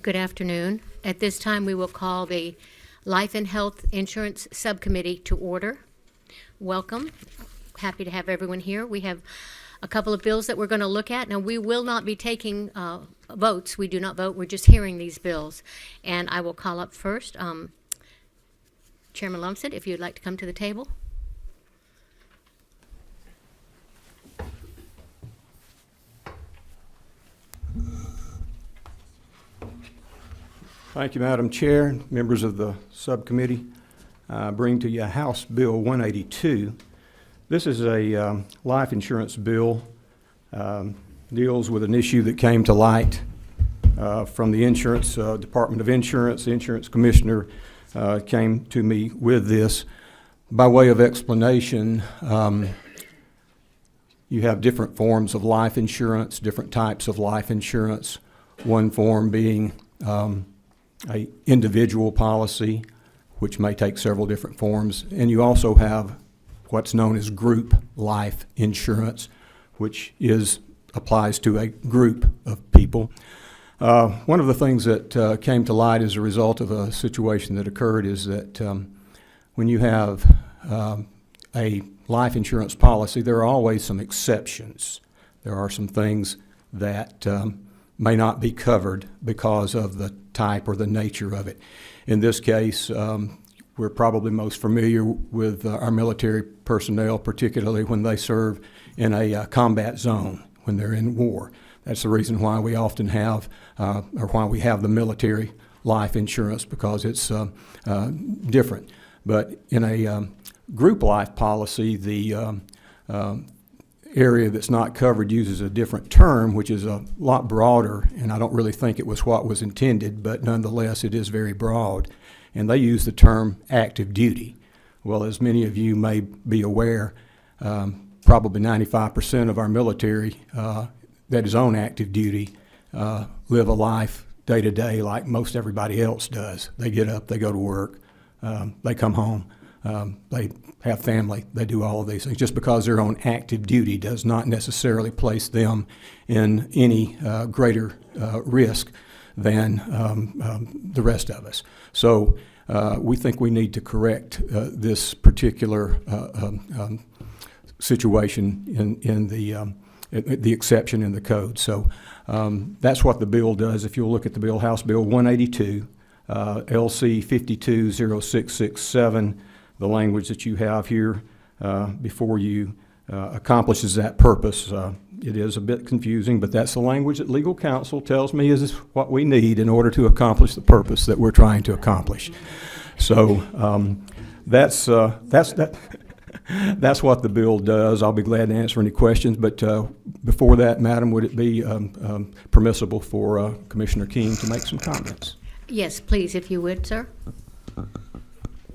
Good afternoon. At this time, we will call the Life and Health Insurance Subcommittee to order. Welcome. Happy to have everyone here. We have a couple of bills that we're going to look at. Now, we will not be taking votes. We do not vote. We're just hearing these bills. And I will call up first Chairman Lumsden, if you'd like to come to the table. Thank you, Madam Chair, members of the subcommittee. I bring to you House Bill 182. This is a life insurance bill, deals with an issue that came to light from the insurance Department of Insurance. The insurance commissioner came to me with this. By way of explanation, you have different forms of life insurance, different types of life insurance, one form being a individual policy, which may take several different forms, and you also have what's known as group life insurance, which applies to a group of people. One of the things that came to light as a result of a situation that occurred is that when you have a life insurance policy, there are always some exceptions. There are some things that may not be covered because of the type or the nature of it. In this case, we're probably most familiar with our military personnel, particularly when they serve in a combat zone, when they're in war. That's the reason why we often have, or why we have the military life insurance, because it's different. But in a group life policy, the area that's not covered uses a different term, which is a lot broader, and I don't really think it was what was intended, but nonetheless it is very broad. And they use the term active duty. Well, as many of you may be aware, probably 95% of our military that is on active duty live a life day to day like most everybody else does. They get up, they go to work, they come home, they have family, they do all of these things. Just because they're on active duty does not necessarily place them in any greater risk than the rest of us. So we think we need to correct this particular situation in the exception in the code. So that's what the bill does. If you'll look at the bill, House Bill 182, LC 520667, the language that you have here before you accomplishes that purpose. It is a bit confusing, but that's the language that legal counsel tells me is what we need in order to accomplish the purpose that we're trying to accomplish. So that's what the bill does. I'll be glad to answer any questions, but before that, Madam, would it be permissible for Commissioner King to make some comments? Yes, please, if you would, sir.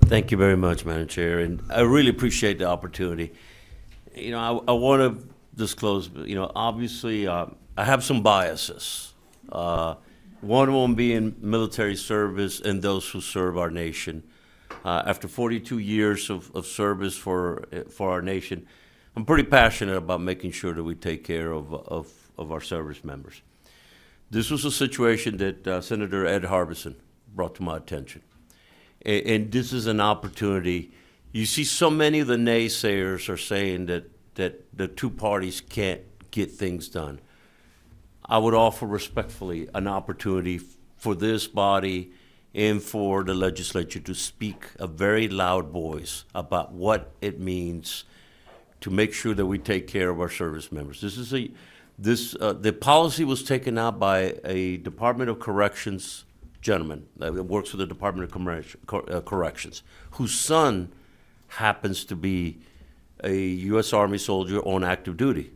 Thank you very much, Madam Chair, and I really appreciate the opportunity. You know, I want to disclose, you know, obviously I have some biases. One of them being military service and those who serve our nation. After 42 years of service for our nation, I'm pretty passionate about making sure that we take care of our service members. This was a situation that Senator Ed Harbison brought to my attention. And this is an opportunity. You see so many of the naysayers are saying that the two parties can't get things done. I would offer respectfully an opportunity for this body and for the legislature to speak a very loud voice about what it means to make sure that we take care of our service members. The policy was taken out by a Department of Corrections gentleman that works for the Department of Corrections, whose son happens to be a U.S. Army soldier on active duty.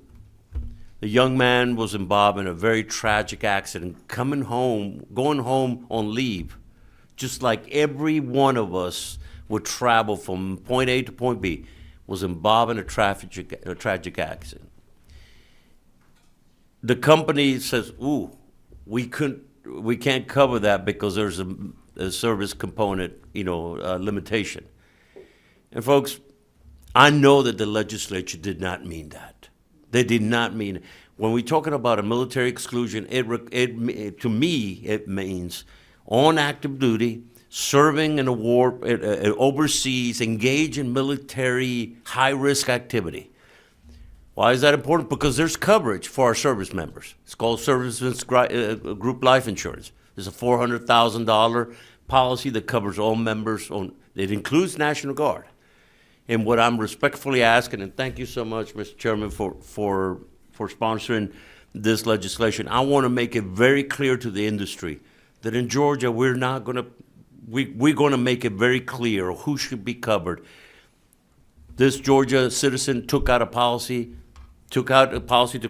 The young man was involved in a very tragic accident, going home on leave, just like every one of us would travel from point A to point B, was involved in a tragic accident. The company says, "Ooh, we can't cover that because there's a service component, limitation." And folks, I know that the legislature did not mean that. They did not mean it. when we're talking about a military exclusion, to me, it means on active duty, serving in a war, overseas, engage in military high-risk activity. Why is that important? Because there's coverage for our service members. It's called Servicemen's Group Life Insurance. It's a $400,000 policy that covers all members. It includes National Guard. And what I'm respectfully asking, and thank you so much, Mr. Chairman, for sponsoring this legislation, I want to make it very clear to the industry that in Georgia, we're going to make it very clear who should be covered. This Georgia citizen took out a policy to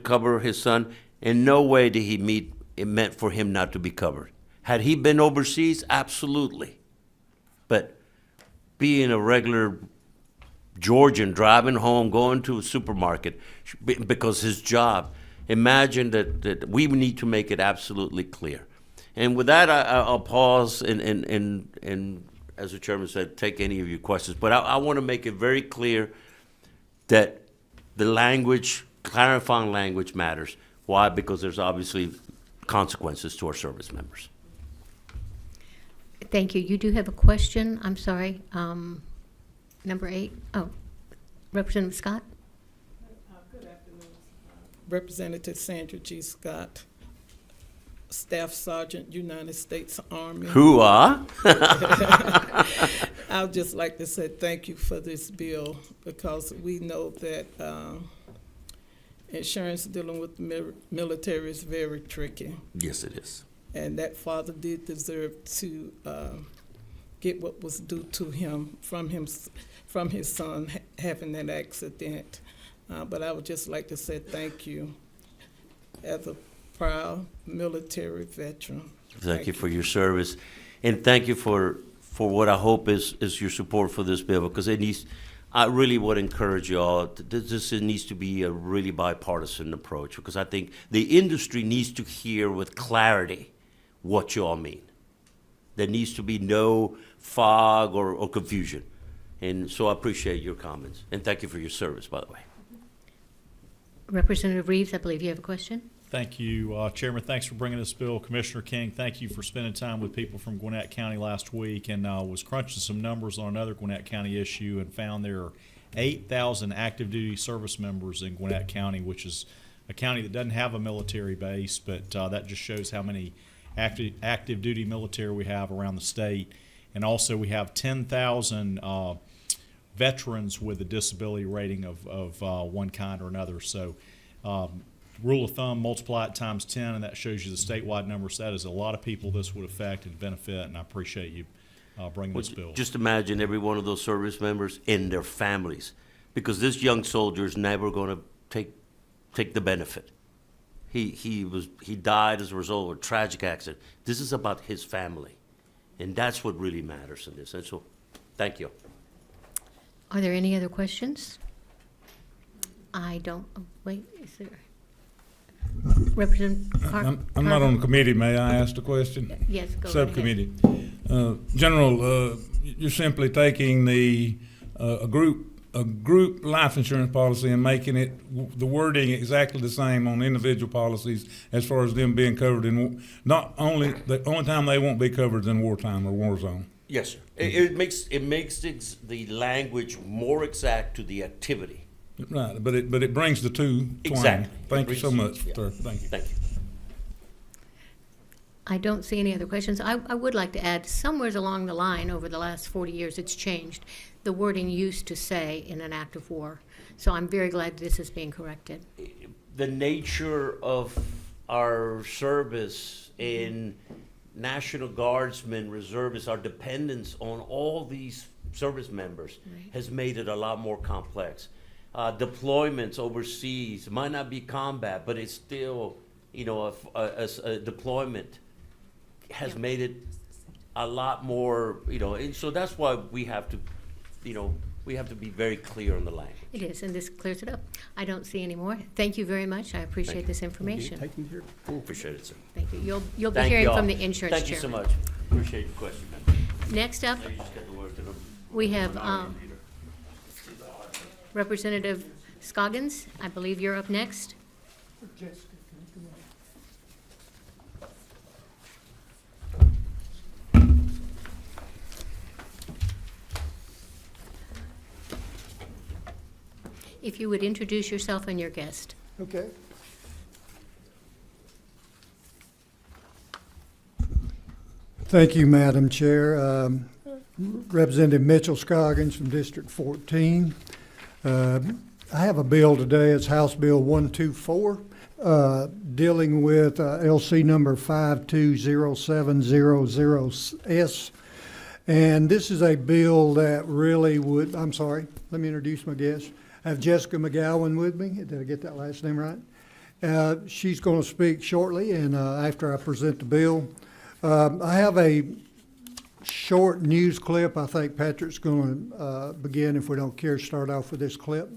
cover his son. In no way did he meet it meant for him not to be covered. Had he been overseas, absolutely. But being a regular Georgian, driving home, going to a supermarket because his job, imagine that we need to make it absolutely clear. And with that, I'll pause and as the chairman said, take any of your questions. But I want to make it very clear that the language, clarifying language matters. Why? Because there's obviously consequences to our service members. Thank you. You do have a question? I'm sorry. Number 8. Oh, Representative Scott? Good afternoon. Representative Sandra G. Scott, Staff Sergeant, United States Army. Hoo-ah. I would just like to say thank you for this bill, because we know that insurance dealing with the military is very tricky. Yes, it is. And that father did deserve to get what was due to him from his son having that accident. But I would just like to say thank you as a proud military veteran. Thank you for your service, and thank you for what I hope is your support for this bill, because it needs. I really would encourage you all. This needs to be a really bipartisan approach, because I think the industry needs to hear with clarity what you all mean. There needs to be no fog or confusion, and so I appreciate your comments, and thank you for your service, by the way. Representative Reeves, I believe you have a question. Thank you, Chairman. Thanks for bringing this bill. Commissioner King, thank you for spending time with people from Gwinnett County last week, and was crunching some numbers on another Gwinnett County issue and found there are 8,000 active duty service members in Gwinnett County, which is a county that doesn't have a military base, but that just shows how many active duty military we have around the state. And also we have 10,000 veterans with a disability rating of one kind or another. So rule of thumb, multiply it times 10, and that shows you the statewide numbers. That is a lot of people this would affect and benefit, and I appreciate you bringing this bill. Just imagine every one of those service members and their families, because this young soldier is never going to take the benefit. He died as a result of a tragic accident. This is about his family, and that's what really matters in this. And so, thank you. Are there any other questions? I don't. Oh, wait, is there? Representative I'm not on the committee. May I ask the question? Yes, go ahead. Subcommittee. General, you're simply taking the a group life insurance policy and making it the wording exactly the same on individual policies as far as them being covered in not only the only time they won't be covered in wartime or war zone. Yes, sir. It makes the language more exact to the activity. Right, but it brings the two Exactly. twine. Thank you so much, Yeah. sir. Thank you. Thank you. I don't see any other questions. I would like to add, somewhere along the line over the last 40 years, it's changed. The wording used to say in an act of war. So I'm very glad this is being corrected. The nature of our service in National Guardsmen, reservists, our dependence on all these service members has made it a lot more complex. Deployments overseas might not be combat, but it's still, a deployment has made it a lot more, and so that's why we have to, we have to be very clear on the language. It is, and this clears it up. I don't see any more. Thank you very much. I appreciate this information. Appreciate it, sir. Thank you. You'll be Thank hearing you from all. the insurance Thank you so chairman. much. Appreciate your question, man. Next up, Now you just got the word to them. we have Representative Scoggins. I believe you're up next. If you would introduce yourself and your guest. Okay. Thank you, Madam Chair. Representative Mitchell Scoggins from District 14. I have a bill today, it's House Bill 124, dealing with LC number 520700S. And this is a bill that really would, I'm sorry, let me introduce my guest. I have Jessica McGowan with me. Did I get that last name right? She's going to speak shortly, and after I present the bill. I have a short news clip. I think Patrick's going to begin, if we don't care, start off with this clip.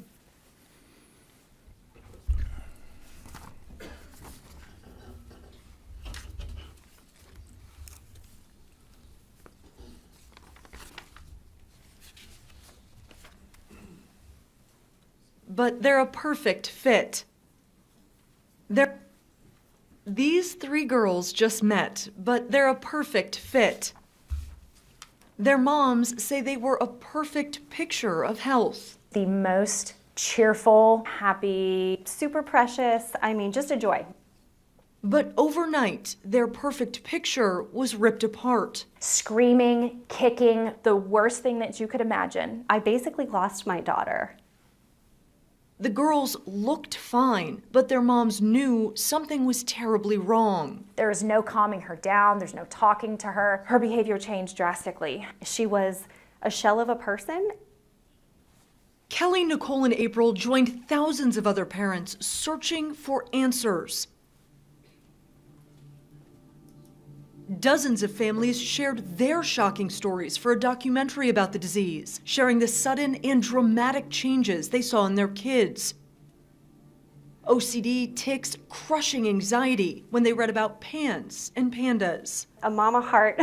But they're a perfect fit. These three girls just met, but they're a perfect fit. Their moms say they were a perfect picture of health. The most cheerful, happy, super precious, I mean, just a joy. But overnight, their perfect picture was ripped apart. Screaming, kicking, the worst thing that you could imagine. I basically lost my daughter. The girls looked fine, but their moms knew something was terribly wrong. There was no calming her down, there's no talking to her. Her behavior changed drastically. She was a shell of a person. Kelly, Nicole, and April joined thousands of other parents searching for answers. Dozens of families shared their shocking stories for a documentary about the disease, sharing the sudden and dramatic changes they saw in their kids. OCD, tics, crushing anxiety when they read about PANS and PANDAS. A mama heart,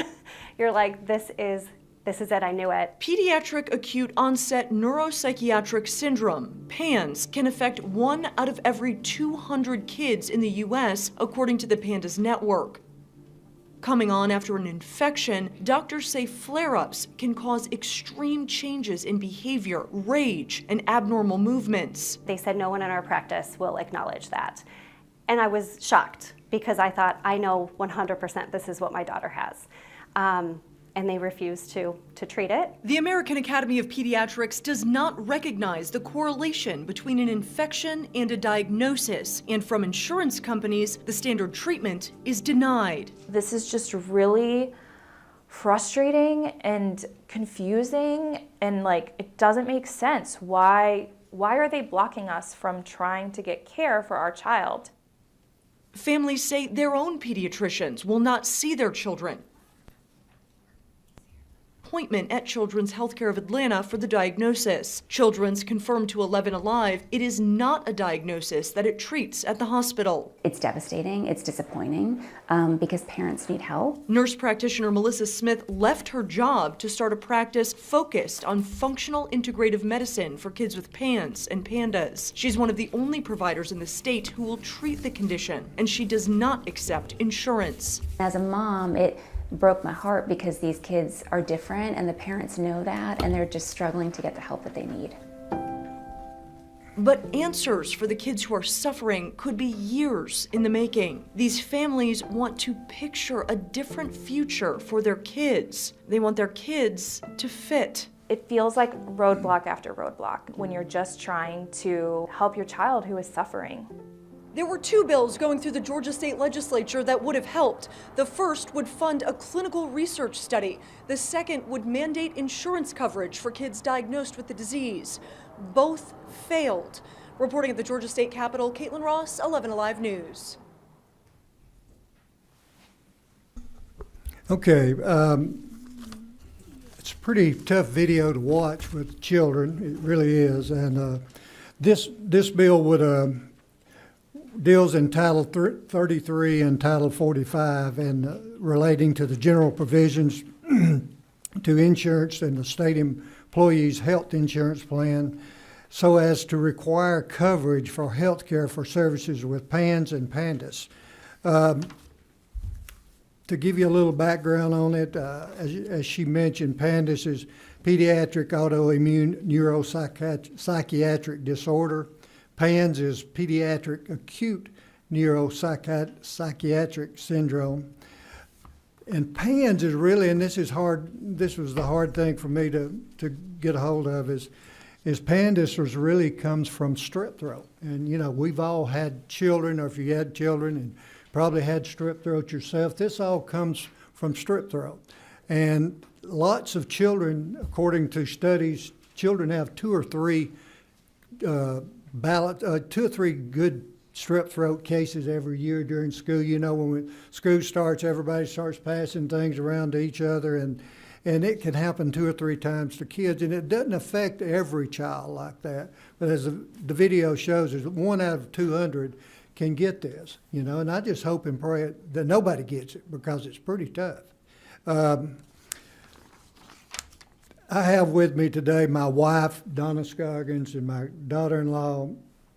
you're like, this is it, I knew it. Pediatric acute onset neuropsychiatric syndrome, PANS, can affect 1 out of every 200 kids in the US, according to the PANDAS network. Coming on after an infection, doctors say flare-ups can cause extreme changes in behavior, rage, and abnormal movements. They said no one in our practice will acknowledge that. And I was shocked because I thought, I know 100% this is what my daughter has. And they refused to treat it. The American Academy of Pediatrics does not recognize the correlation between an infection and a diagnosis, and from insurance companies, the standard treatment is denied. This is just really frustrating and confusing, and like, it doesn't make sense. Why are they blocking us from trying to get care for our child? Families say their own pediatricians will not see their children. Appointment at Children's Healthcare of Atlanta for the diagnosis. Children's confirmed to 11 Alive it is not a diagnosis that it treats at the hospital. It's devastating, it's disappointing, because parents need help. Nurse practitioner Melissa Smith left her job to start a practice focused on functional integrative medicine for kids with PANS and PANDAS. She's one of the only providers in the state who will treat the condition, and she does not accept insurance. As a mom, it broke my heart because these kids are different and the parents know that, and they're just struggling to get the help that they need. But answers for the kids who are suffering could be years in the making. These families want to picture a different future for their kids. They want their kids to fit. It feels like roadblock after roadblock when you're just trying to help your child who is suffering. There were 2 bills going through the Georgia State Legislature that would have helped. The first would fund a clinical research study. The second would mandate insurance coverage for kids diagnosed with the disease. Both failed. Reporting at the Georgia State Capitol, Caitlin Ross, 11 Alive News. Okay, it's a pretty tough video to watch with children. It really is. And this bill would deals in Title 33 and Title 45 and relating to the general provisions to insurance and the state employees' health insurance plan so as to require coverage for health care for services with PANS and PANDAS. To to give you a little background on it, as she mentioned, PANDAS is pediatric autoimmune neuropsychiatric disorder. PANS is pediatric acute neuropsychiatric syndrome. And PANS is really, and this was the hard thing for me to get a hold of, is PANDAS really comes from strep throat. And, you know, we've all had children, or if you had children and probably had strep throat yourself, this all comes from strep throat. And lots of children, according to studies, children have two or three good strep throat cases every year during school. You know, when school starts, everybody starts passing things around to each other, and it can happen 2 or 3 times to kids, and it doesn't affect every child like that. But as the video shows, is 1 out of 200 can get this, you know, and I just hope and pray that nobody gets it, because it's pretty tough. I have with me today my wife, Donna Scoggins, and my daughter-in-law,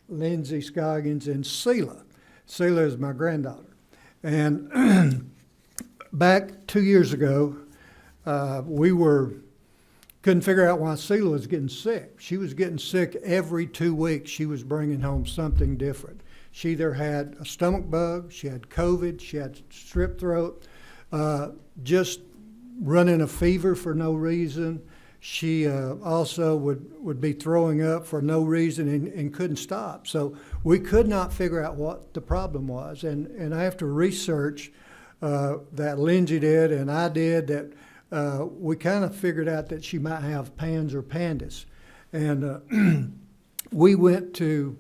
Lindsay Scoggins, and Selah. Selah is my granddaughter. And back 2 years ago, we couldn't figure out why Selah was getting sick. She was getting sick every 2 weeks. She was bringing home something different. She either had a stomach bug, she had COVID, she had strep throat, just running a fever for no reason. She also would be throwing up for no reason and couldn't stop. So we could not figure out what the problem was. And after research that Lindsay did and I did, that we kind of figured out that she might have PANS or PANDAS. And we went to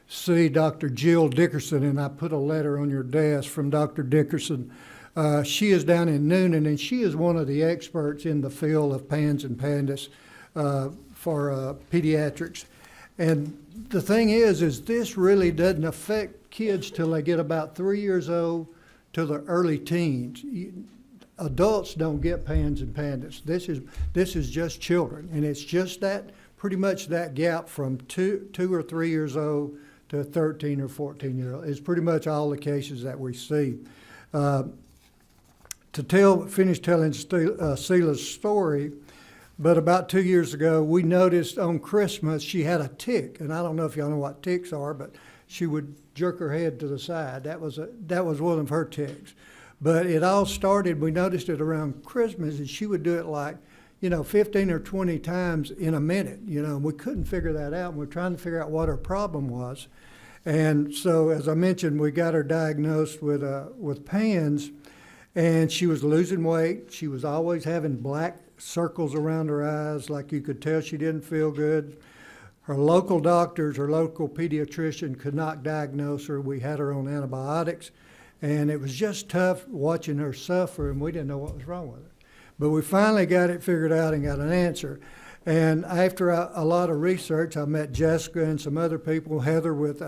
see Dr. Jill Dickerson, and I put a letter on your desk from Dr. Dickerson. She is down in Noonan, and she is one of the experts in the field of PANS and PANDAS for pediatrics. And the thing is this really doesn't affect kids till they get about 3 years old to the early teens. Adults don't get PANS and PANDAS. This is just children, and it's just that pretty much that gap from 2 or 3 years old to 13 or 14-year-old. It's pretty much all the cases that we see. Finish telling Selah's story, but about 2 years ago, we noticed on Christmas she had a tick, and I don't know if y'all know what ticks are, but she would jerk her head to the side. That was one of her ticks. But it all started, we noticed it around Christmas, and she would do it like, 15 or 20 times in a minute, and we couldn't figure that out, and we're trying to figure out what her problem was. And so, as I mentioned, we got her diagnosed with PANS, and she was losing weight. She was always having black circles around her eyes, like you could tell she didn't feel good. Her local doctors, her local pediatrician could not diagnose her. We had her on antibiotics, and it was just tough watching her suffer, and we didn't know what was wrong with her. But we finally got it figured out and got an answer. And after a lot of research, I met Jessica and some other people, Heather with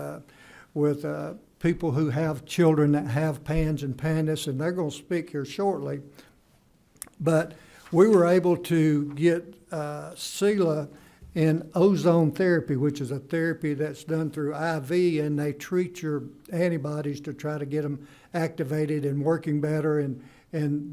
people who have children that have PANS and PANDAS, and they're going to speak here shortly. But we were able to get Selah in ozone therapy, which is a therapy that's done through IV, and they treat your antibodies to try to get them activated and working better, and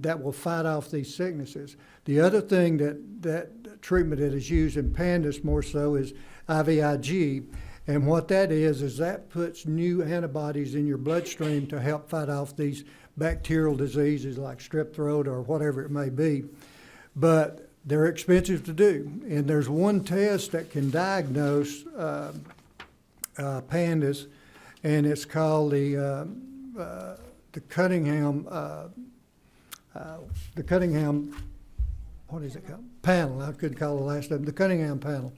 that will fight off these sicknesses. The other thing that treatment that is used in PANDAS more so is IVIG, and what that is that puts new antibodies in your bloodstream to help fight off these bacterial diseases like strep throat or whatever it may be. But they're expensive to do, and there's one test that can diagnose PANDAS, and it's called the Cunningham. What is it called? Panel. I couldn't call the last name. The Cunningham panel,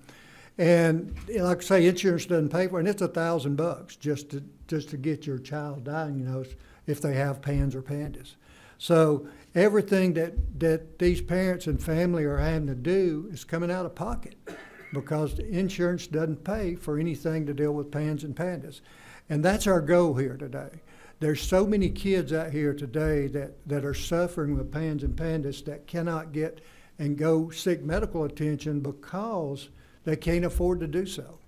and like I say, insurance doesn't pay for it, and it's $1,000 just to get your child diagnosed if they have PANS or PANDAS. So everything that these parents and family are having to do is coming out of pocket, because the insurance doesn't pay for anything to deal with PANS and PANDAS, and that's our goal here today. There's so many kids out here today that are suffering with PANS and PANDAS that cannot get and go seek medical attention because they can't afford to do so.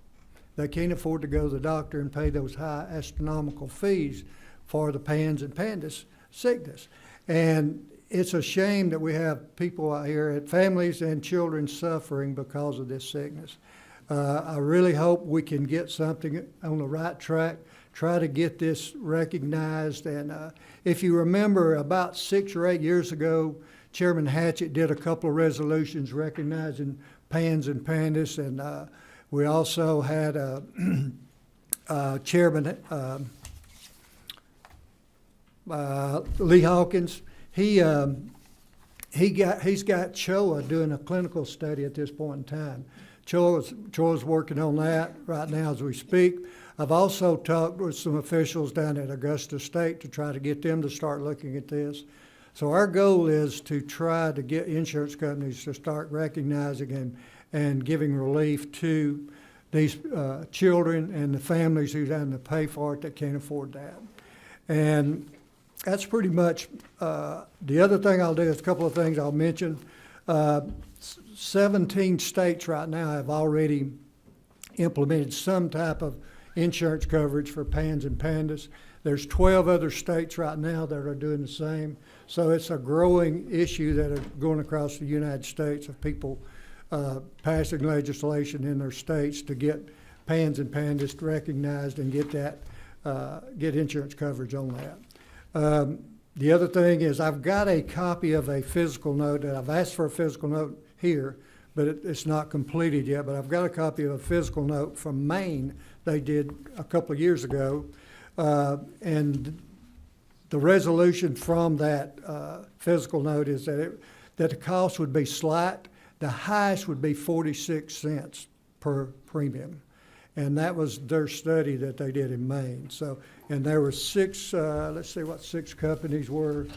They can't afford to go to the doctor and pay those high astronomical fees for the PANS and PANDAS sickness. And it's a shame that we have people out here, families and children suffering because of this sickness. I really hope we can get something on the right track, try to get this recognized. And if you remember, about 6 or 8 years ago, Chairman Hatchett did a couple of resolutions recognizing PANS and PANDAS, and we also had Chairman Lee Hawkins. He's got CHOA doing a clinical study at this point in time. CHOA's working on that right now as we speak. I've also talked with some officials down at Augusta State to try to get them to start looking at this. So our goal is to try to get insurance companies to start recognizing and giving relief to these children and the families who's having to pay for it that can't afford that. And that's pretty much, the other thing I'll do is a couple of things I'll mention. 17 states right now have already implemented some type of insurance coverage for PANS and PANDAS. There's 12 other states right now that are doing the same. So it's a growing issue that are going across the United States of people passing legislation in their states to get PANS and PANDAS recognized and get that, get insurance coverage on that. The other thing is I've got a copy of a physical note that I've asked for a physical note here, but it's not completed yet, but I've got a copy of a physical note from Maine they did a couple of years ago. And the resolution from that physical note is that the cost would be slight. The highest would be 46 cents per premium. And that was their study that they did in Maine. So, and there were six, let's see what 6 companies were.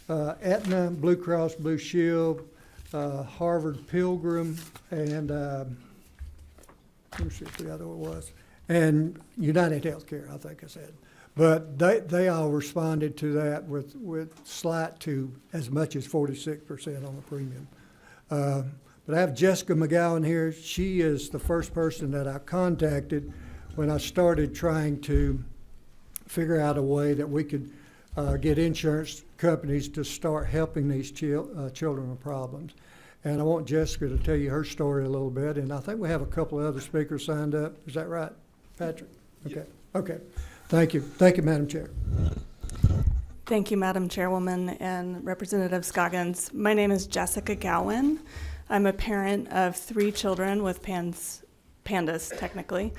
Aetna, Blue Cross Blue Shield, Harvard Pilgrim, and let me see what the other one was. And United Healthcare, I think I said. But they all responded to that with slight to as much as 46% on the premium. But I have Jessica McGowan here. She is the first person that I contacted when I started trying to figure out a way that we could get insurance companies to start helping these children with problems. And I want Jessica to tell you her story a little bit. And I think we have a couple of other speakers signed up. Is that right, Patrick? Okay. Yeah. Okay. Thank you. Thank you, Madam Chair. Thank you, Madam Chairwoman and Representative Scoggins. My name is Jessica Gowan. I'm a parent of 3 children with PANDAS, technically,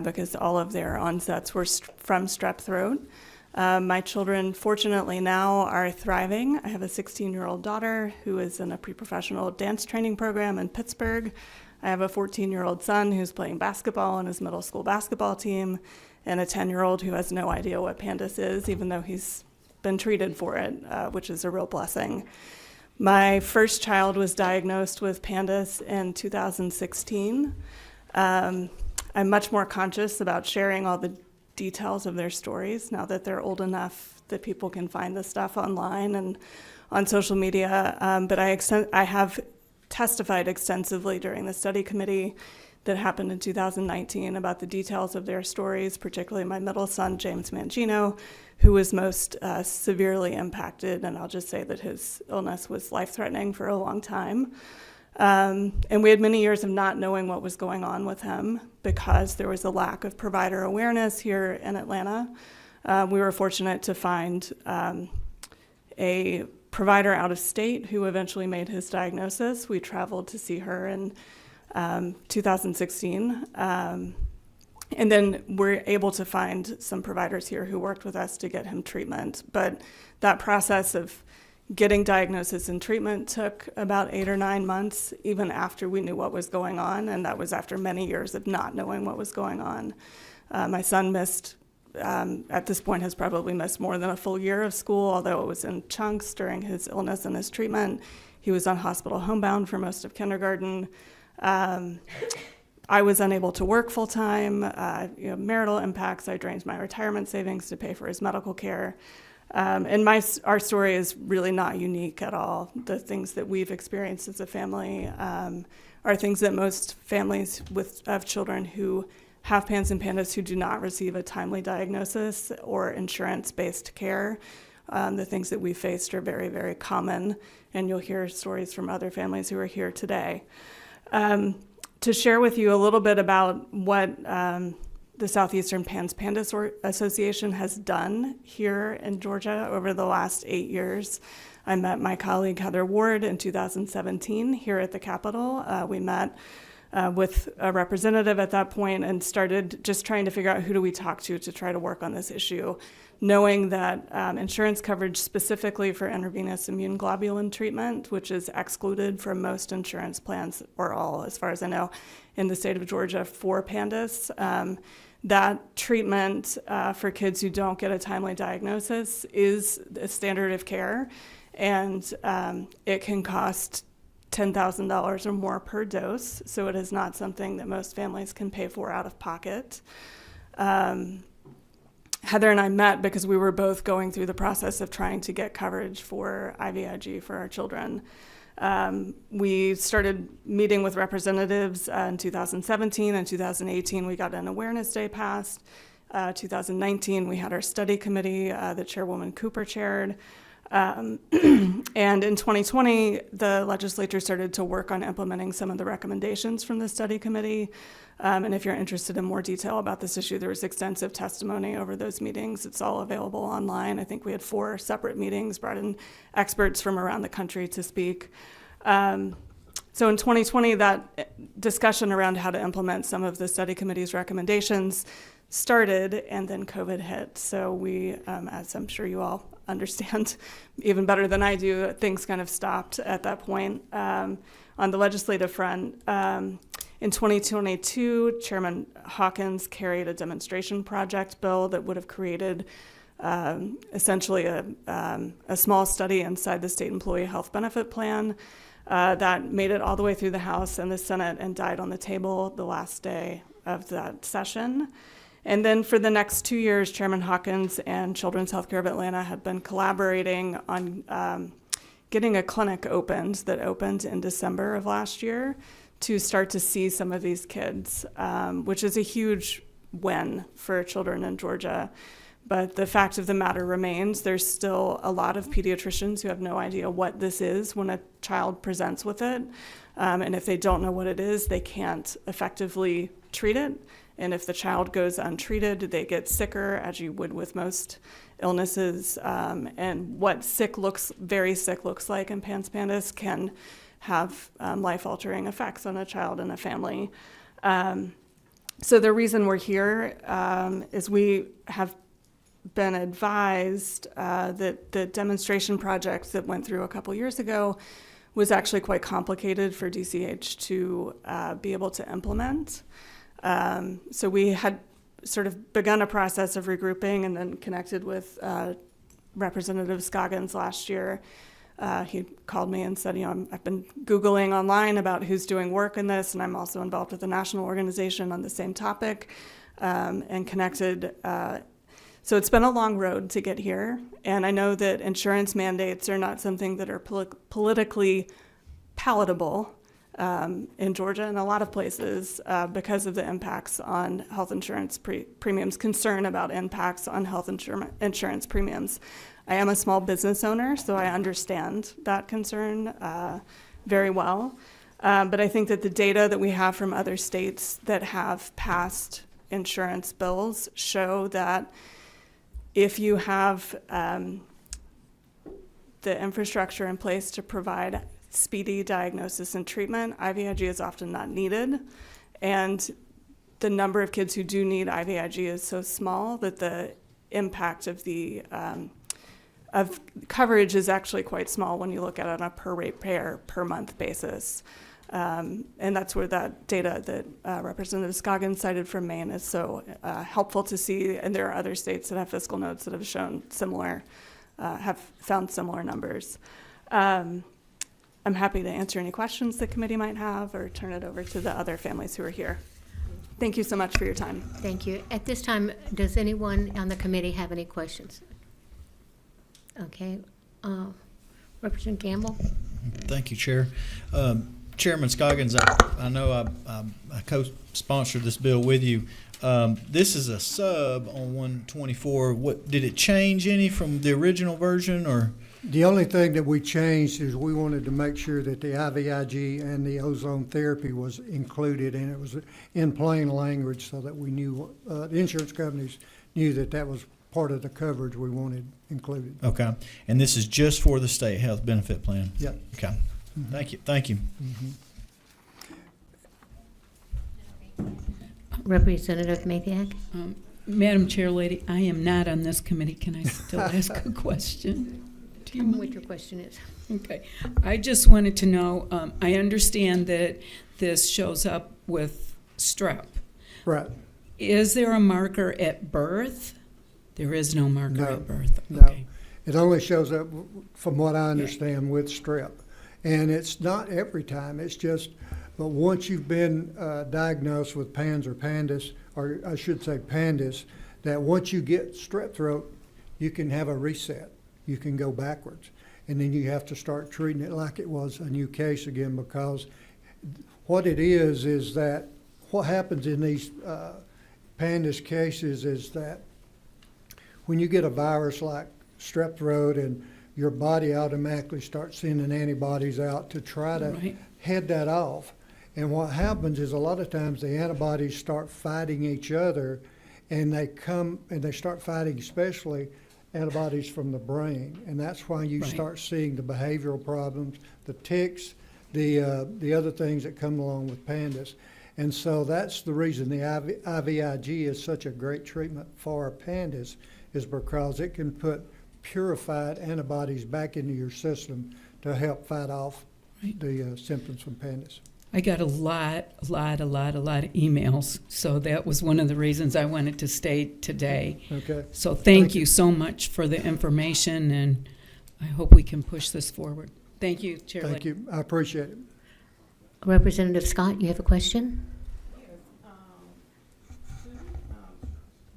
because all of their onsets were from strep throat. My children, fortunately now, are thriving. I have a 16-year-old daughter who is in a pre-professional dance training program in Pittsburgh. I have a 14-year-old son who's playing basketball on his middle school basketball team, and a 10-year-old who has no idea what PANDAS is, even though he's been treated for it, which is a real blessing. My first child was diagnosed with PANDAS in 2016. I'm much more conscious about sharing all the details of their stories now that they're old enough that people can find this stuff online and on social media. But I have testified extensively during the study committee that happened in 2019 about the details of their stories, particularly my middle son, James Mangino, who was most severely impacted. And I'll just say that his illness was life-threatening for a long time. And we had many years of not knowing what was going on with him because there was a lack of provider awareness here in Atlanta. We were fortunate to find a provider out of state who eventually made his diagnosis. We traveled to see her in 2016. And then we're able to find some providers here who worked with us to get him treatment. But that process of getting diagnosis and treatment took about 8 or 9 months, even after we knew what was going on, and that was after many years of not knowing what was going on. My son missed, at this point has probably missed more than a full year of school, although it was in chunks during his illness and his treatment. He was on hospital homebound for most of kindergarten. I was unable to work full-time, marital impacts. I drained my retirement savings to pay for his medical care. And our story is really not unique at all. The things that we've experienced as a family are things that most families of children who have PANS and PANDAS who do not receive a timely diagnosis or insurance-based care The things that we faced are very, very common, and you'll hear stories from other families who are here today. To share with you a little bit about what the Southeastern Pandas Association has done here in Georgia over the last 8 years. I met my colleague Heather Ward in 2017 here at the Capitol. We met with a representative at that point and started just trying to figure out who do we talk to try to work on this issue, knowing that insurance coverage specifically for intravenous immune globulin treatment, which is excluded from most insurance plans, or all, as far as I know, in the state of Georgia for PANDAS. That treatment for kids who don't get a timely diagnosis is a standard of care, and it can cost $10,000 or more per dose, so it is not something that most families can pay for out of pocket. Heather and I met because we were both going through the process of trying to get coverage for IVIG for our children. We started meeting with representatives in 2017 and 2018. We got an awareness day passed. 2019, we had our study committee that Chairwoman Cooper chaired. And in 2020, the legislature started to work on implementing some of the recommendations from the study committee. And if you're interested in more detail about this issue, there was extensive testimony over those meetings. It's all available online. I think we had 4 separate meetings, brought in experts from around the country to speak. So in 2020, that discussion around how to implement some of the study committee's recommendations started, and then COVID hit. So we, as I'm sure you all understand even better than I do, things kind of stopped at that point. On the legislative front, in 2022, Chairman Hawkins carried a demonstration project bill that would have created essentially a small study inside the state employee health benefit plan that made it all the way through the House and the Senate and died on the table the last day of that session. And then for the next 2 years, Chairman Hawkins and Children's Healthcare of Atlanta have been collaborating on getting a clinic opened that opened in December of last year to start to see some of these kids, which is a huge win for children in Georgia. But the fact of the matter remains, there's still a lot of pediatricians who have no idea what this is when a child presents with it. And if they don't know what it is, they can't effectively treat it. And if the child goes untreated, they get sicker, as you would with most illnesses. And what very sick looks like in PANS Pandas can have life-altering effects on a child and a family. So the reason we're here is we have been advised that the demonstration project that went through a couple years ago was actually quite complicated for DCH to be able to implement. So we had sort of begun a process of regrouping and then connected with Representative Scoggins last year. He called me and said, I've been Googling online about who's doing work in this, and I'm also involved with a national organization on the same topic, and connected. So it's been a long road to get here, and I know that insurance mandates are not something that are politically palatable in Georgia and a lot of places because of the impacts on health insurance premiums, concern about impacts on health insurance premiums. I am a small business owner, so I understand that concern very well. But I think that the data that we have from other states that have passed insurance bills show that if you have the infrastructure in place to provide speedy diagnosis and treatment, IVIG is often not needed. And the number of kids who do need IVIG is so small that the impact of the of coverage is actually quite small when you look at it on a per ratepayer per month basis. And that's where that data that Representative Scoggins cited from Maine is so helpful to see. And there are other states that have fiscal notes that have shown similar, have found similar numbers. I'm happy to answer any questions the committee might have or turn it over to the other families who are here. Thank you so much for your time. Thank you. At this time, does anyone on the committee have any questions? Okay. Representative Gamble? Thank you, Chair. Chairman Scoggins, I know I co-sponsored this bill with you. This is a sub on 124. What did it change any from the original version, or? The only thing that we changed is we wanted to make sure that the IVIG and the ozone therapy was included, and it was in plain language so that we knew, the insurance companies knew that that was part of the coverage we wanted included. Okay, and this is just for the state health benefit plan. Yep. Okay. Thank you. Thank you. Representative Mathiak? Madam Chair Lady, I am not on this committee. Can I still ask a question? Do you Tell me mind? what your question is. Okay. I just wanted to know, I understand that this shows up with strep. Right. Is there a marker at birth? There is no marker No. at birth. No. Okay. It only shows up, from what I understand, with strep. And it's not every time, it's just, but once you've been diagnosed with PANS or PANDAS, or I should say PANDAS, that once you get strep throat, you can have a reset. You can go backwards. And then you have to start treating it like it was a new case again, because what it is that what happens in these PANDAS cases is that when you get a virus like strep throat, and your body automatically starts sending antibodies out to try to Right. head that off. And what happens is a lot of times the antibodies start fighting each other, and they start fighting especially antibodies from the brain. And that's why you Right. start seeing the behavioral problems, the tics, the other things that come along with PANDAS. And so that's the reason the IVIG is such a great treatment for PANDAS, is because it can put purified antibodies back into your system to help fight off Right. the symptoms from PANDAS. I got a lot of emails, so that was one of the reasons I wanted to stay today. Okay. So Thank thank you. you so much for the information, and I hope we can push this forward. Thank you, Chair Thank Lady. you. I appreciate it. Representative Scott, you have a question?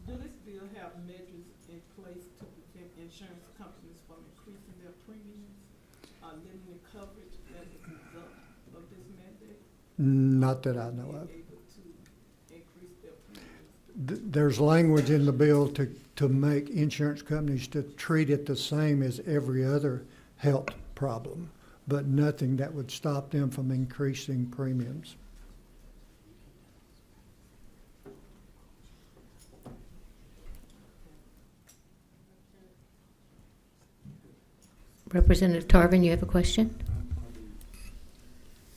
Do this bill have measures in place to prevent insurance companies from increasing their premiums, limiting coverage as a result of this mandate? Not that I know of. Able to increase their premiums? There's language in the bill to make insurance companies to treat it the same as every other health problem, but nothing that would stop them from increasing premiums. Representative Tarvin, you have a question?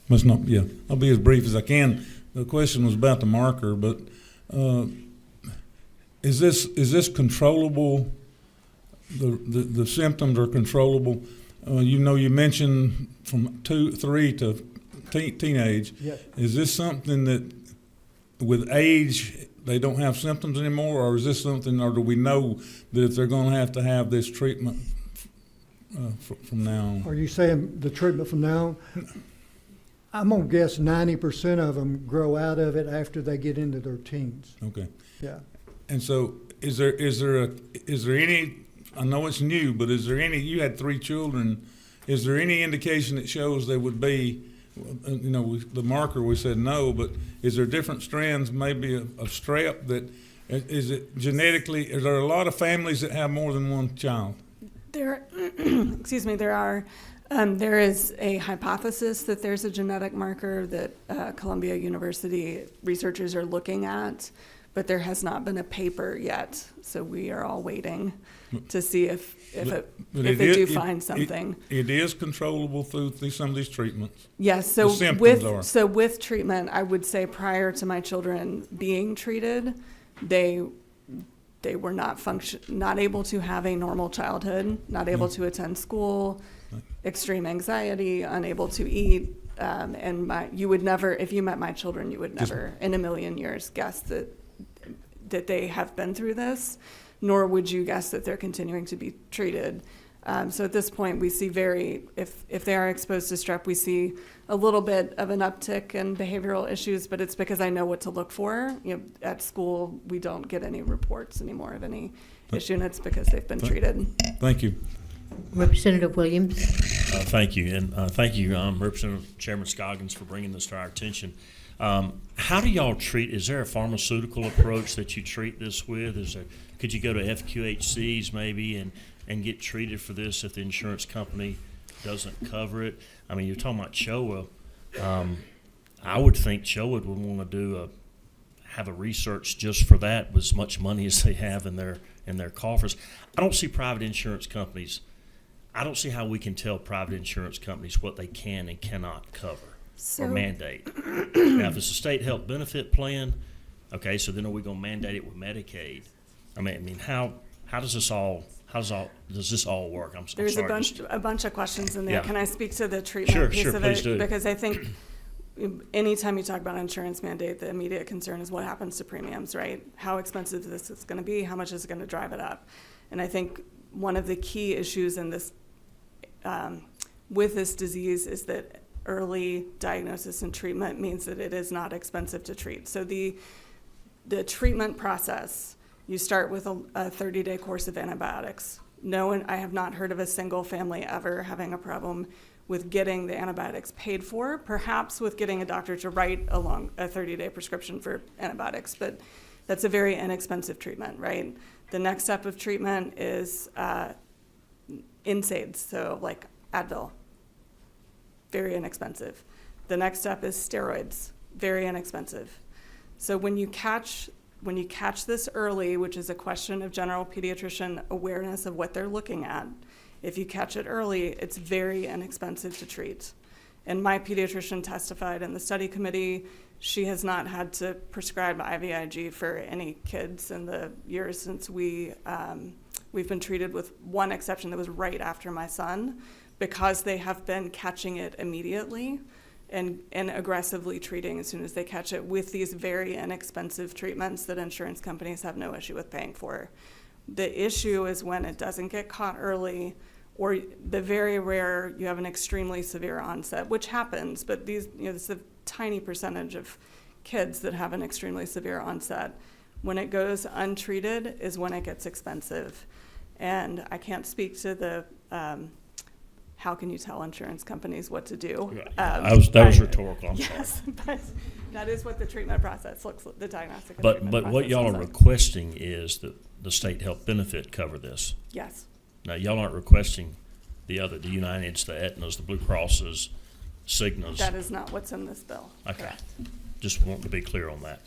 Must not, yeah, I'll be as brief as I can. The question was about the marker, but is this controllable? The symptoms are controllable. You mentioned from 3 to teenage. Yes. Is this something that with age they don't have symptoms anymore, or is this something, or do we know that if they're going to have this treatment from now on? Are you saying the treatment from now on? I'm gonna guess 90% of them grow out of it after they get into their teens. Okay. Yeah. And so, is there any? I know it's new, but is there any? You had 3 children. Is there any indication that shows there would be? The marker we said no, but is there different strands, maybe of strep? That is it genetically? Is there a lot of families that have more than one child? There, excuse me, there are. There is a hypothesis that there's a genetic marker that Columbia University researchers are looking at, but there has not been a paper yet. So we are all waiting to see if they do find something. It is controllable through some of these treatments. Yes. The symptoms are. With treatment, I would say prior to my children being treated, they were not able to have a normal childhood, not able to attend school, extreme anxiety, unable to eat, and you would never, if you met my children, you would never in a million years guess that they have been through this, nor would you guess that they're continuing to be treated. So at this point, we see if they are exposed to strep, we see a little bit of an uptick in behavioral issues, but it's because I know what to look for. At school, we don't get any reports anymore of any issue, and it's because they've been treated. Thank you. Representative Williams? Thank you, and thank you, Representative Chairman Scoggins, for bringing this to our attention. How do y'all treat, is there a pharmaceutical approach that you treat this with? Could you go to FQHCs maybe and get treated for this if the insurance company doesn't cover it? I mean, you're talking about CHOA. I would think CHOA would want to have a research just for that with as much money as they have in their coffers. I don't see private insurance companies. I don't see how we can tell private insurance companies what they can and cannot cover or mandate. Now, if it's a state health benefit plan, okay, so then are we going to mandate it with Medicaid? I mean, how does this all work? I'm There's sorry. a bunch of questions in there. Yeah. Can I speak to the treatment piece of please it? do. Because I think anytime you talk about insurance mandate, the immediate concern is what happens to premiums, right? How expensive this is going to be, how much is it going to drive it up? And I think one of the key issues in this with this disease is that early diagnosis and treatment means that it is not expensive to treat. So the treatment process, you start with a 30-day course of antibiotics. I have not heard of a single family ever having a problem with getting the antibiotics paid for, perhaps with getting a doctor to write a 30-day prescription for antibiotics, but that's a very inexpensive treatment, right? The next step of treatment is NSAIDs, so like Advil, very inexpensive. The next step is steroids, very inexpensive. So when you catch this early, which is a question of general pediatrician awareness of what they're looking at, if you catch it early, it's very inexpensive to treat. And my pediatrician testified in the study committee. She has not had to prescribe IVIG for any kids in the years since we've been treated, with one exception that was right after my son, because they have been catching it immediately and aggressively treating as soon as they catch it with these very inexpensive treatments that insurance companies have no issue with paying for. The issue is when it doesn't get caught early, or the very rare you have an extremely severe onset, which happens, but it's a tiny percentage of kids that have an extremely severe onset. When it goes untreated is when it gets expensive. And I can't speak to the how can you tell insurance companies what to do? That was rhetorical. I'm sorry. Yes, but that is what the treatment process looks like, the diagnostic and But treatment what process y'all looks are like. requesting is that the state health benefit cover this. Yes. Now, y'all aren't requesting the Uniteds, the Aetnas, the Blue Crosses, Cignas. That is not what's in this bill. Okay. Correct. Just want to be clear on that.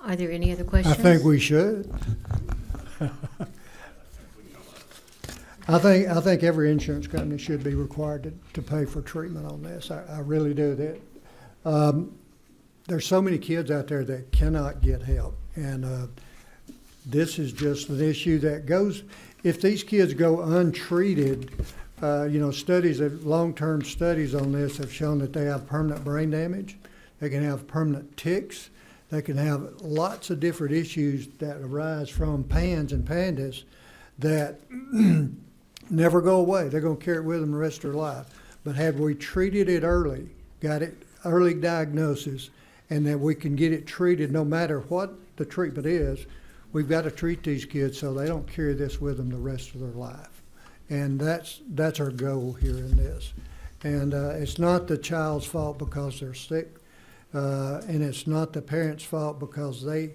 Are there any other I questions? think we should. I think every insurance company should be required to pay for treatment on this. I really do. There's so many kids out there that cannot get help, and this is just an issue that goes. If these kids go untreated, long-term studies on this have shown that they have permanent brain damage. They can have permanent tics. They can have lots of different issues that arise from PANS and PANDAS that never go away. They're going to carry it with them the rest of their life. But had we treated it early, got it early diagnosis, and that we can get it treated no matter what the treatment is, we've got to treat these kids so they don't carry this with them the rest of their life. And that's our goal here in this. And it's not the child's fault because they're sick, and it's not the parents' fault because they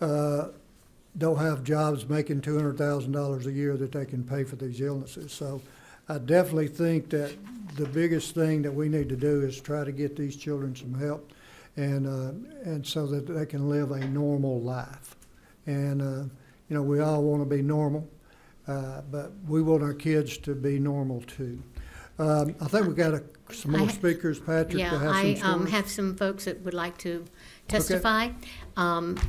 don't have jobs making $200,000 a year that they can pay for these illnesses. So I definitely think that the biggest thing that we need to do is try to get these children some help, and so that they can live a normal life. And we all want to be normal, but we want our kids to be normal too. I think we got some more speakers, Patrick. Yeah, to have I some stories. have some folks that would like to testify.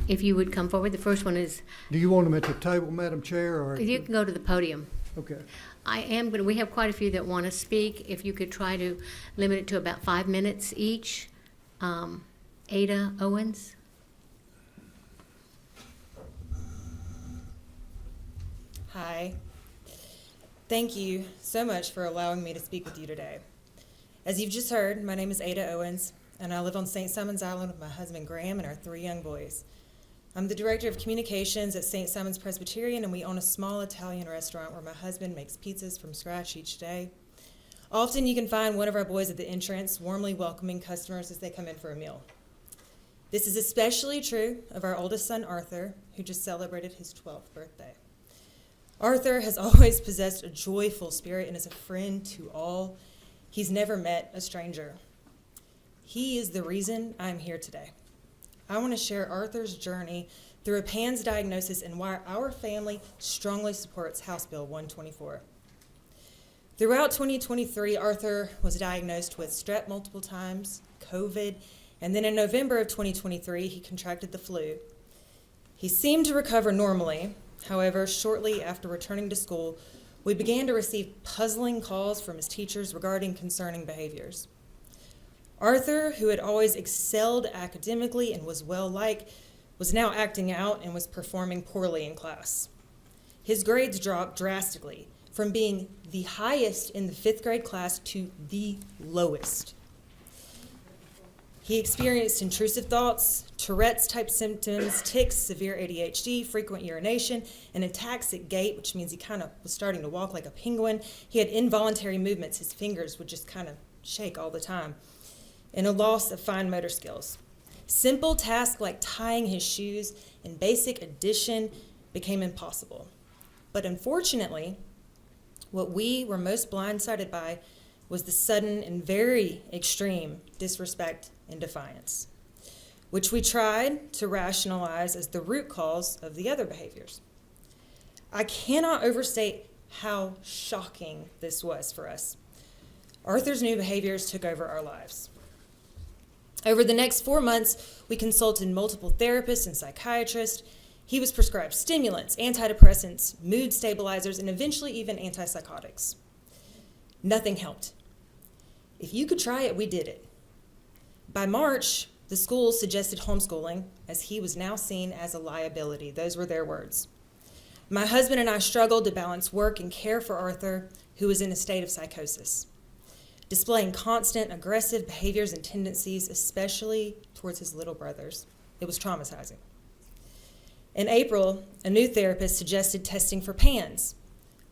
If you would come forward, the first one is, Do you want them at the table, Madam Chair, or? you can go to the podium. Okay. We have quite a few that want to speak. If you could try to limit it to about 5 minutes each. Ada Owens. Hi. Thank you so much for allowing me to speak with you today. As you've just heard, my name is Ada Owens, and I live on St. Simon's Island with my husband Graham and our 3 young boys. I'm the Director of Communications at St. Simon's Presbyterian, and we own a small Italian restaurant where my husband makes pizzas from scratch each day. Often you can find one of our boys at the entrance warmly welcoming customers as they come in for a meal. This is especially true of our oldest son, Arthur, who just celebrated his 12th birthday. Arthur has always possessed a joyful spirit and is a friend to all. He's never met a stranger. He is the reason I'm here today. I want to share Arthur's journey through a PANS diagnosis and why our family strongly supports House Bill 124. Throughout 2023, Arthur was diagnosed with strep multiple times, COVID, and then in November of 2023, he contracted the flu. He seemed to recover normally. However, shortly after returning to school, we began to receive puzzling calls from his teachers regarding concerning behaviors. Arthur, who had always excelled academically and was well-liked, was now acting out and was performing poorly in class. His grades dropped drastically, from being the highest in the 5th grade class to the lowest. He experienced intrusive thoughts, Tourette's-type symptoms, tics, severe ADHD, frequent urination, an ataxic gait, which means he kind of was starting to walk like a penguin. He had involuntary movements. His fingers would just kind of shake all the time, and a loss of fine motor skills. Simple tasks like tying his shoes and basic addition became impossible. But unfortunately, what we were most blindsided by was the sudden and very extreme disrespect and defiance, which we tried to rationalize as the root cause of the other behaviors. I cannot overstate how shocking this was for us. Arthur's new behaviors took over our lives. Over the next 4 months, we consulted multiple therapists and psychiatrists. He was prescribed stimulants, antidepressants, mood stabilizers, and eventually even antipsychotics. Nothing helped. If you could try it, we did it. By March, the school suggested homeschooling, as he was now seen as a liability. Those were their words. My husband and I struggled to balance work and care for Arthur, who was in a state of psychosis, displaying constant aggressive behaviors and tendencies, especially towards his little brothers. It was traumatizing. In April, a new therapist suggested testing for PANS,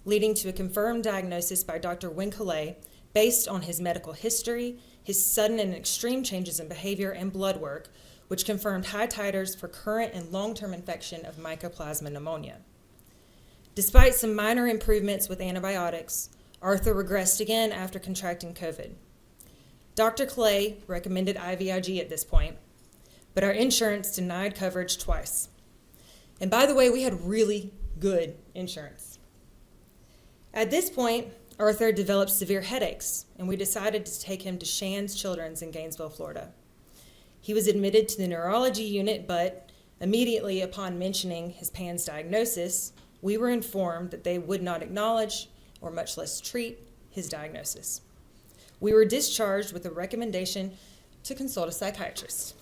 leading to a confirmed diagnosis by Dr. Winkele based on his medical history, his sudden and extreme changes in behavior, and blood work, which confirmed high titers for current and long-term infection of Mycoplasma pneumonia. Despite some minor improvements with antibiotics, Arthur regressed again after contracting COVID. Dr. Clay recommended IVIG at this point, but our insurance denied coverage twice. And by the way, we had really good insurance. At this point, Arthur developed severe headaches, and we decided to take him to Shands Children's in Gainesville, Florida. He was admitted to the neurology unit, but immediately upon mentioning his PANS diagnosis, we were informed that they would not acknowledge, or much less treat, his diagnosis. We were discharged with a recommendation to consult a psychiatrist.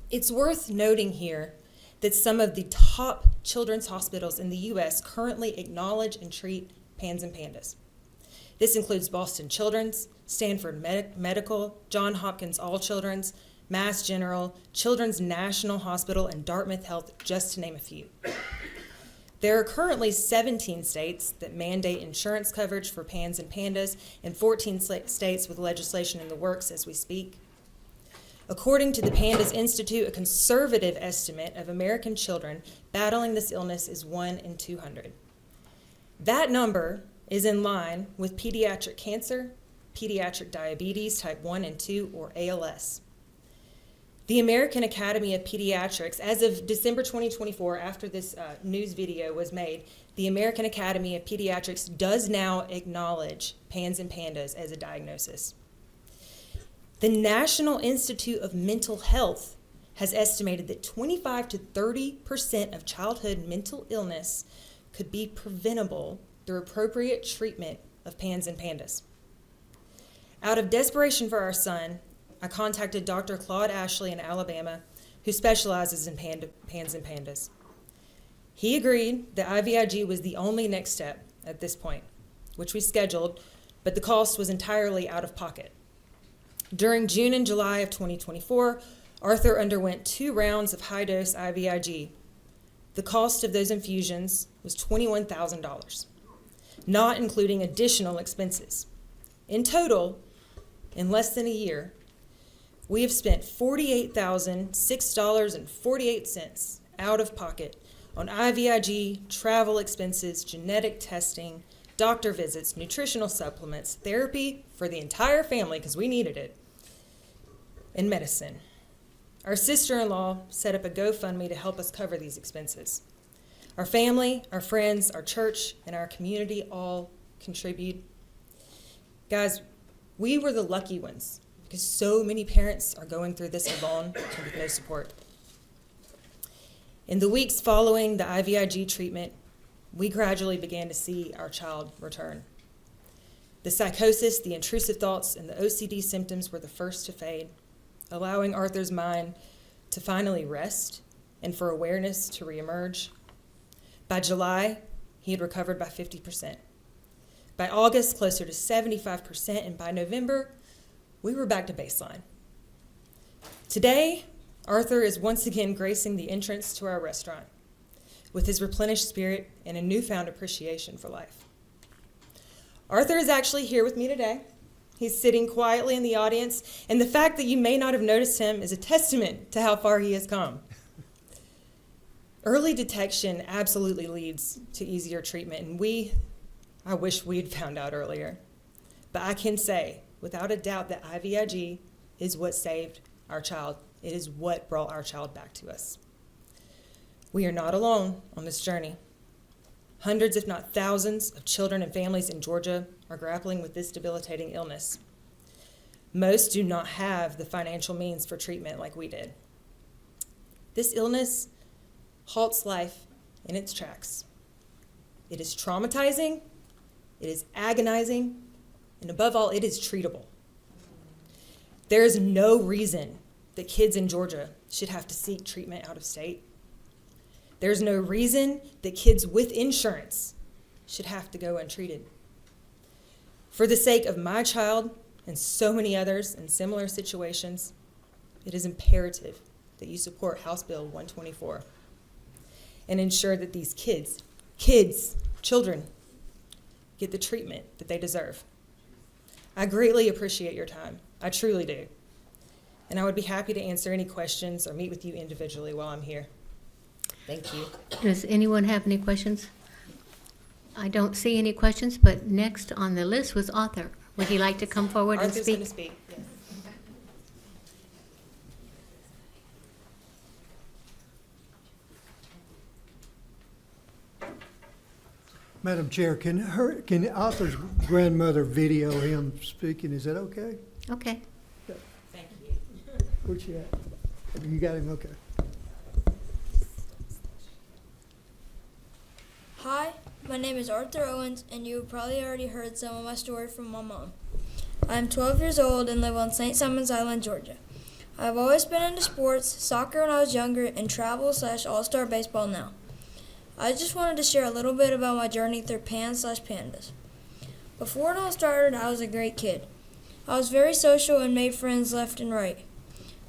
It's worth noting here that some of the top children's hospitals in the U.S. currently acknowledge and treat PANS and PANDAS. This includes Boston Children's, Stanford Medical, Johns Hopkins All Children's, Mass General, Children's National Hospital, and Dartmouth Health, just to name a few. There are currently 17 states that mandate insurance coverage for PANS and PANDAS, and 14 states with legislation in the works as we speak. According to the PANDAS Institute, a conservative estimate of American children battling this illness is 1 in 200. That number is in line with pediatric cancer, pediatric diabetes type 1 and 2, or ALS. The American Academy of Pediatrics, as of December 2024, after this news video was made, the American Academy of Pediatrics does now acknowledge PANS and PANDAS as a diagnosis. The National Institute of Mental Health has estimated that 25 to 30% of childhood mental illness could be preventable through appropriate treatment of PANS and PANDAS. Out of desperation for our son, I contacted Dr. Claude Ashley in Alabama, who specializes in PANS and PANDAS. He agreed that IVIG was the only next step at this point, which we scheduled, but the cost was entirely out of pocket. During June and July of 2024, Arthur underwent 2 rounds of high-dose IVIG. The cost of those infusions was $21,000. not including additional expenses. In total, in less than a year, we have spent $48,006.48 out of pocket on IVIG, travel expenses, genetic testing, doctor visits, nutritional supplements, therapy for the entire family because we needed it, and medicine. Our sister-in-law set up a GoFundMe to help us cover these expenses. Our family, our friends, our church, and our community all contribute. Guys, we were the lucky ones because so many parents are going through this alone and with no support. In the weeks following the IVIG treatment, we gradually began to see our child return. The psychosis, the intrusive thoughts, and the OCD symptoms were the first to fade, allowing Arthur's mind to finally rest and for awareness to reemerge. By July, he had recovered by 50%. By August, closer to 75%, and by November, we were back to baseline. Today, Arthur is once again gracing the entrance to our restaurant with his replenished spirit and a newfound appreciation for life. Arthur is actually here with me today. He's sitting quietly in the audience, and the fact that you may not have noticed him is a testament to how far he has come. Early detection absolutely leads to easier treatment, and I wish we'd found out earlier. But I can say, without a doubt, that IVIG is what saved our child. It is what brought our child back to us. We are not alone on this journey. Hundreds, if not thousands, of children and families in Georgia are grappling with this debilitating illness. Most do not have the financial means for treatment like we did. This illness halts life in its tracks. It is traumatizing, it is agonizing, and above all, it is treatable. There is no reason that kids in Georgia should have to seek treatment out of state. There's no reason that kids with insurance should have to go untreated. For the sake of my child and so many others in similar situations, it is imperative that you support House Bill 124 and ensure that these children, get the treatment that they deserve. I greatly appreciate your time. I truly do. And I would be happy to answer any questions or meet with you individually while I'm here. Thank you. Does anyone have any questions? I don't see any questions, but next on the list was Arthur. Would he like to come forward and Arthur's speak? going to speak. Yes. Madam Chair, can Arthur's grandmother video him speaking? Is that okay? Okay. Thank you. Where's she at? You got him? Okay. Hi, my name is Arthur Owens, and you have probably already heard some of my story from my mom. I am 12 years old and live on St. Simon's Island, Georgia. I have always been into sports, soccer when I was younger, and travel/all-star baseball now. I just wanted to share a little bit about my journey through PANS/PANDAS. Before it all started, I was a great kid. I was very social and made friends left and right.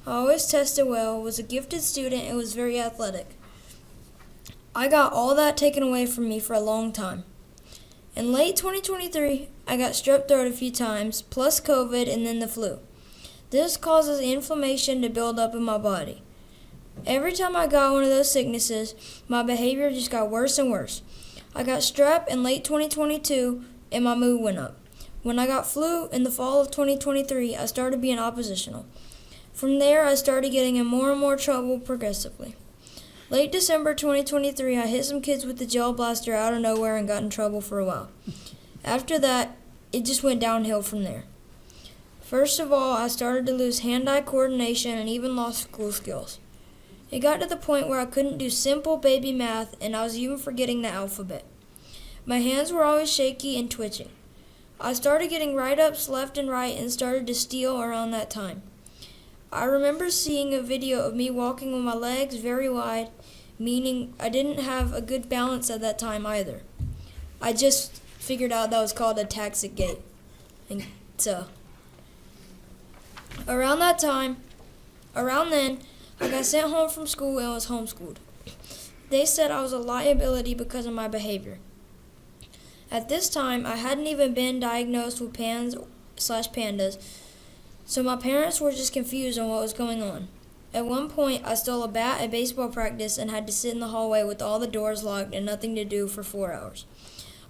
I always tested well, was a gifted student, and was very athletic. I got all that taken away from me for a long time. In late 2023, I got strep throat a few times, plus COVID and then the flu. This causes inflammation to build up in my body. Every time I got one of those sicknesses, my behavior just got worse and worse. I got strep in late 2022 and my mood went up. When I got flu in the fall of 2023, I started being oppositional. From there, I started getting in more and more trouble progressively. Late December 2023, I hit some kids with the gel blaster out of nowhere and got in trouble for a while. After that, it just went downhill from there. First of all, I started to lose hand-eye coordination and even lost school skills. It got to the point where I couldn't do simple baby math, and I was even forgetting the alphabet. My hands were always shaky and twitching. I started getting write-ups left and right and started to steal around that time. I remember seeing a video of me walking with my legs very wide, meaning I didn't have a good balance at that time either. I just figured out that was called a taxic gait. And so, around then, I got sent home from school and was homeschooled. They said I was a liability because of my behavior. At this time, I hadn't even been diagnosed with PANS/PANDAS, so my parents were just confused on what was going on. At one point, I stole a bat at baseball practice and had to sit in the hallway with all the doors locked and nothing to do for 4 hours.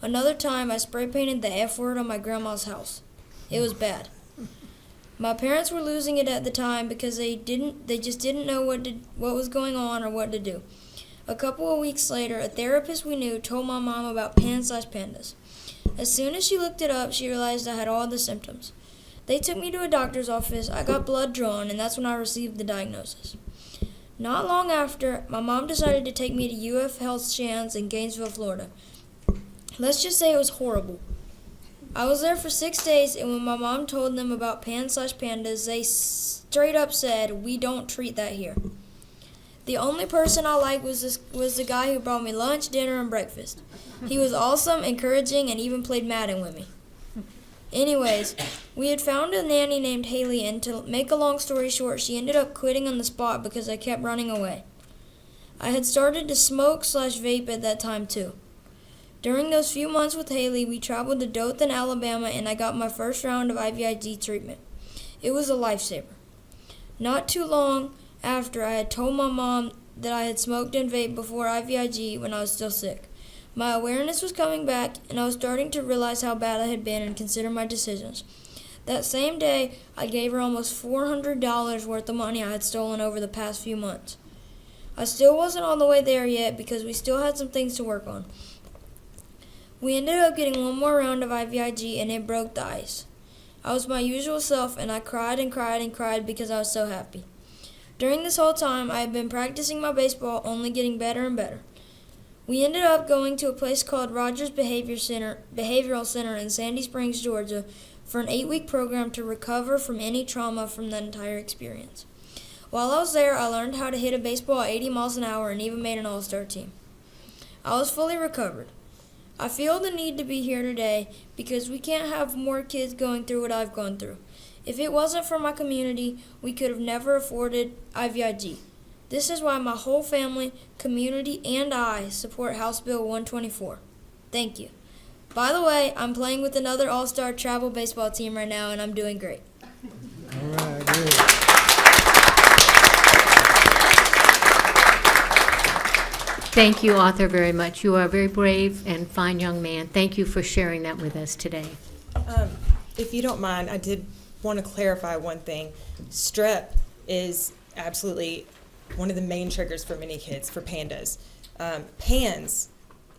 Another time, I spray painted the F word on my grandma's house. It was bad. My parents were losing it at the time because they just didn't know what was going on or what to do. A couple of weeks later, a therapist we knew told my mom about PANS/PANDAS. As soon as she looked it up, she realized I had all the symptoms. They took me to a doctor's office, I got blood drawn, and that's when I received the diagnosis. Not long after, my mom decided to take me to UF Health Shands in Gainesville, Florida. Let's just say it was horrible. I was there for 6 days, and when my mom told them about PANS/PANDAS, they straight up said, "We don't treat that here." The only person I liked was the guy who brought me lunch, dinner, and breakfast. He was awesome, encouraging, and even played Madden with me. Anyways, we had found a nanny named Haley, and to make a long story short, she ended up quitting on the spot because I kept running away. I had started to smoke/vape at that time too. During those few months with Haley, we traveled to Dothan, Alabama, and I got my first round of IVIG treatment. It was a lifesaver. Not too long after, I had told my mom that I had smoked and vaped before IVIG when I was still sick. My awareness was coming back, and I was starting to realize how bad I had been and consider my decisions. That same day, I gave her almost $400 worth of money I had stolen over the past few months. I still wasn't all the way there yet because we still had some things to work on. We ended up getting one more round of IVIG, and it broke the ice. I was my usual self, and I cried and cried and cried because I was so happy. During this whole time, I had been practicing my baseball, only getting better and better. We ended up going to a place called Rogers Behavioral Center in Sandy Springs, Georgia, for an 8-week program to recover from any trauma from that entire experience. While I was there, I learned how to hit a baseball at 80 miles an hour and even made an all-star team. I was fully recovered. I feel the need to be here today because we can't have more kids going through what I've gone through. If it wasn't for my community, we could have never afforded IVIG. This is why my whole family, community, and I support House Bill 124. Thank you. By the way, I'm playing with another all-star travel baseball team right now, and I'm doing great. All right, good. Thank you, Arthur, very much. You are a very brave and fine young man. Thank you for sharing that with us today. If you don't mind, I did want to clarify one thing. Strep is absolutely one of the main triggers for many kids for PANDAS. PANS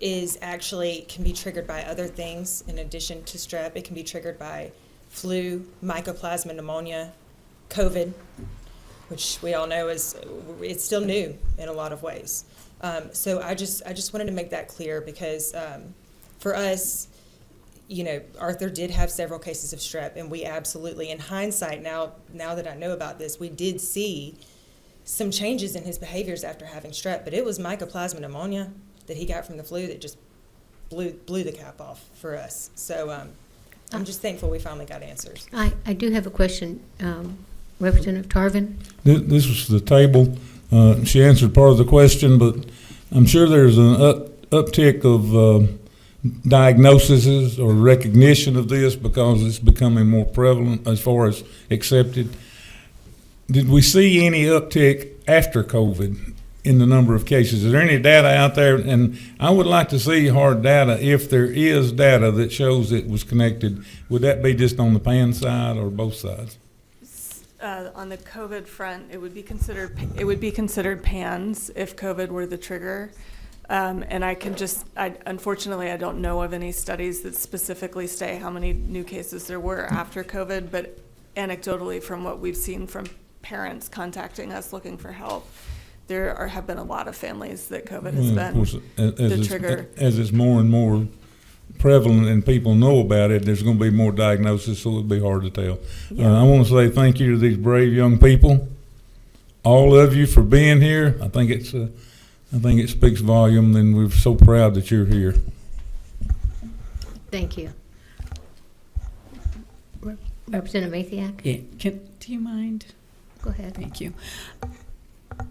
can be triggered by other things in addition to strep. It can be triggered by flu, mycoplasma pneumonia, COVID, which we all know it's still new in a lot of ways. So I just wanted to make that clear because for us, Arthur did have several cases of strep, and we absolutely, in hindsight, now that I know about this, we did see some changes in his behaviors after having strep, but it was mycoplasma pneumonia that he got from the flu that just blew the cap off for us. So I'm just thankful we finally got answers. I do have a question. Representative Tarvin? This was the table. She answered part of the question, but I'm sure there's an uptick of diagnoses or recognition of this because it's becoming more prevalent as far as accepted. Did we see any uptick after COVID in the number of cases? Is there any data out there? And I would like to see hard data. If there is data that shows it was connected, would that be just on the PAN side or both sides? On the COVID front, it would be considered PANS if COVID were the trigger. And unfortunately, I don't know of any studies that specifically say how many new cases there were after COVID, but anecdotally from what we've seen from parents contacting us looking for help, have been a lot of families that COVID has been the trigger. As it's more and more prevalent and people know about it, there's going to be more diagnosis, so it'll be hard to tell. Yeah. I want to say thank you to these brave young people, all of you, for being here. I think it speaks volume, and we're so proud that you're here. Thank you. Representative Mathiak? Yeah, do you mind? Go ahead. Thank you.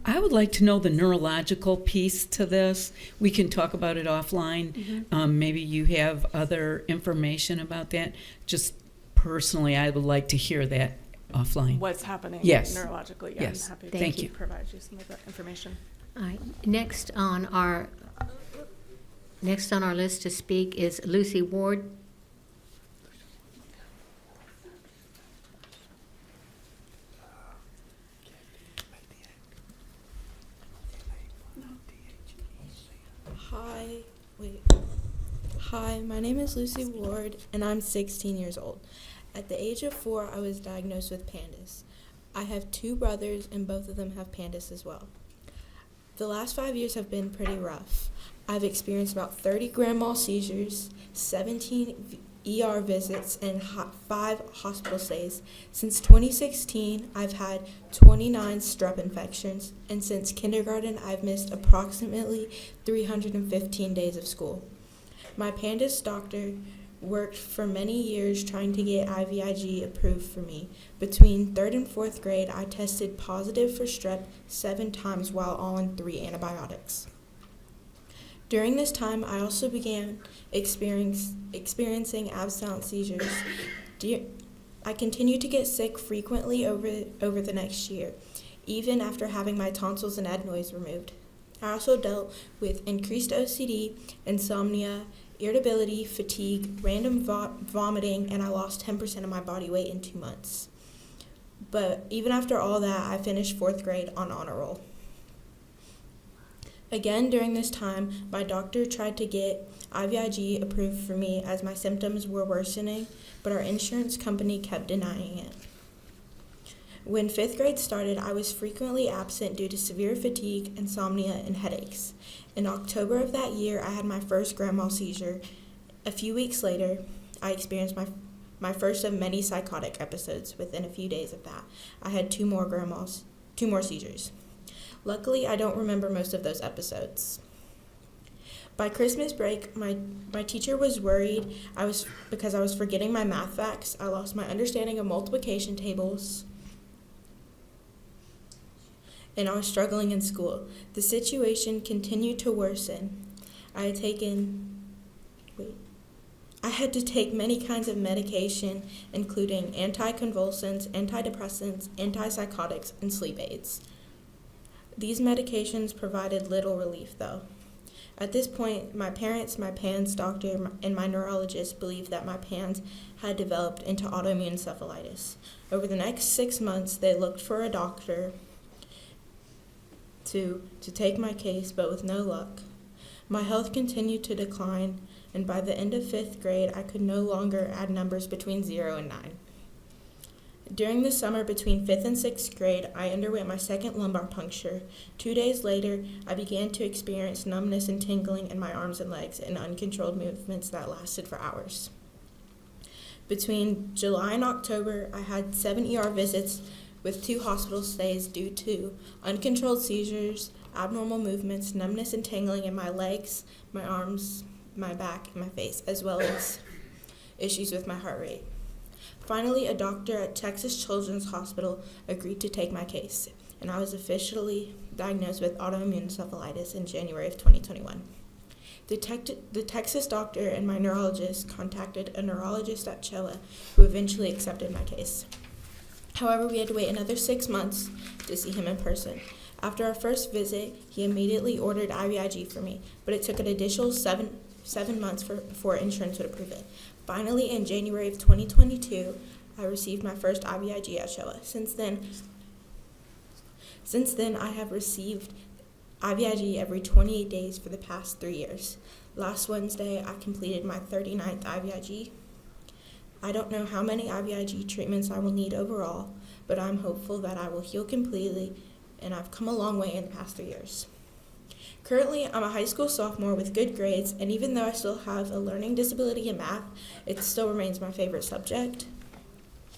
I would like to know the neurological piece to this. We can talk about it offline. Maybe you have other information about that. Just personally, I would like to hear that offline. What's happening Yes. neurologically? Yeah, Yes. I'm happy Thank to you. provide you some of that information. All right, next on our list to speak is Lucy Ward. Hi, my name is Lucy Ward, and I'm 16 years old. At the age of 4, I was diagnosed with PANDAS. I have 2 brothers, and both of them have PANDAS as well. The last 5 years have been pretty rough. I've experienced about 30 grand mal seizures, 17 ER visits, and 5 hospital stays. Since 2016, I've had 29 strep infections, and since kindergarten, I've missed approximately 315 days of school. My PANDAS doctor worked for many years trying to get IVIG approved for me. Between 3rd and 4th grade, I tested positive for strep 7 times while on 3 antibiotics. During this time, I also began experiencing absent seizures. I continued to get sick frequently over the next year, even after having my tonsils and adenoids removed. I also dealt with increased OCD, insomnia, irritability, fatigue, random vomiting, and I lost 10% of my body weight in 2 months. But even after all that, I finished 4th grade on honor roll. Again, during this time, my doctor tried to get IVIG approved for me as my symptoms were worsening, but our insurance company kept denying it. When 5th grade started, I was frequently absent due to severe fatigue, insomnia, and headaches. In October of that year, I had my first grand mal seizure. A few weeks later, I experienced my first of many psychotic episodes. Within a few days of that, I had 2 more seizures. Luckily, I don't remember most of those episodes. By Christmas break, my teacher was worried because I was forgetting my math facts. I lost my understanding of multiplication tables, and I was struggling in school. The situation continued to worsen. I had to take many kinds of medication, including anticonvulsants, antidepressants, antipsychotics, and sleep aids. These medications provided little relief, though. At this point, my parents, my PANS doctor, and my neurologist believed that my PANS had developed into autoimmune encephalitis. Over the next 6 months, they looked for a doctor to take my case, but with no luck. My health continued to decline, and by the end of 5th grade, I could no longer add numbers between 0 and 9. During the summer between 5th and 6th grade, I underwent my second lumbar puncture. 2 days later, I began to experience numbness and tingling in my arms and legs and uncontrolled movements that lasted for hours. Between July and October, I had 7 ER visits with 2 hospital stays due to uncontrolled seizures, abnormal movements, numbness and tingling in my legs, my arms, my back, and my face, as well as issues with my heart rate. Finally, a doctor at Texas Children's Hospital agreed to take my case, and I was officially diagnosed with autoimmune encephalitis in January of 2021. The Texas doctor and my neurologist contacted a neurologist at CHOA who eventually accepted my case. However, we had to wait another 6 months to see him in person. After our first visit, he immediately ordered IVIG for me, but it took an additional seven months before insurance would approve it. Finally, in January of 2022, I received my first IVIG at CHOA. Since then, I have received IVIG every 28 days for the past 3 years. Last Wednesday, I completed my 39th IVIG. I don't know how many IVIG treatments I will need overall, but I'm hopeful that I will heal completely, and I've come a long way in the past 3 years. Currently, I'm a high school sophomore with good grades, and even though I still have a learning disability in math, it still remains my favorite subject.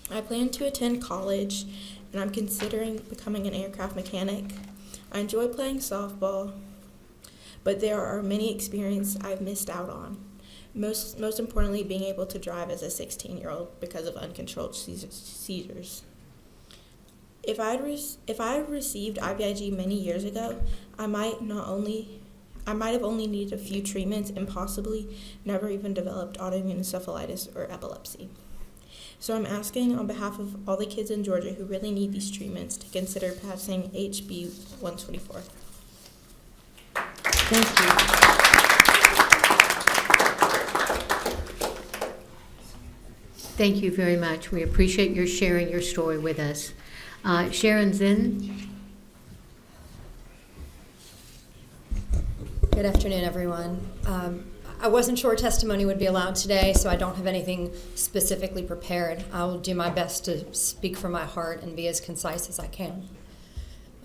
I plan to attend college, and I'm considering becoming an aircraft mechanic. I enjoy playing softball, but there are many experiences I've missed out on. Most importantly, being able to drive as a 16-year-old because of uncontrolled seizures. If I had received IVIG many years ago, I might have only needed a few treatments and possibly never even developed autoimmune encephalitis or epilepsy. So I'm asking on behalf of all the kids in Georgia who really need these treatments to consider passing HB 124. Thank you. Thank you very much. We appreciate your sharing your story with us. Sharon Zinn. Good afternoon, everyone. I wasn't sure testimony would be allowed today, so I don't have anything specifically prepared. I will do my best to speak from my heart and be as concise as I can.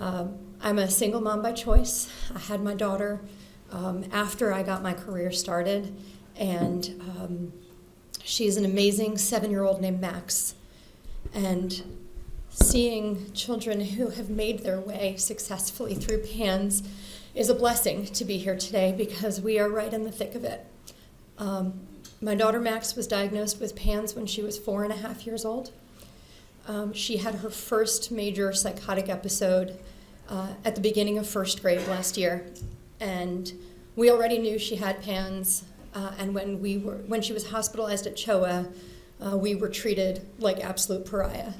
I'm a single mom by choice. I had my daughter after I got my career started, and she's an amazing 7-year-old named Max. And seeing children who have made their way successfully through PANS is a blessing to be here today because we are right in the thick of it. My daughter Max was diagnosed with PANS when she was 4.5 years old. She had her first major psychotic episode at the beginning of first grade last year, and we already knew she had PANS. And when she was hospitalized at CHOA, we were treated like absolute pariah.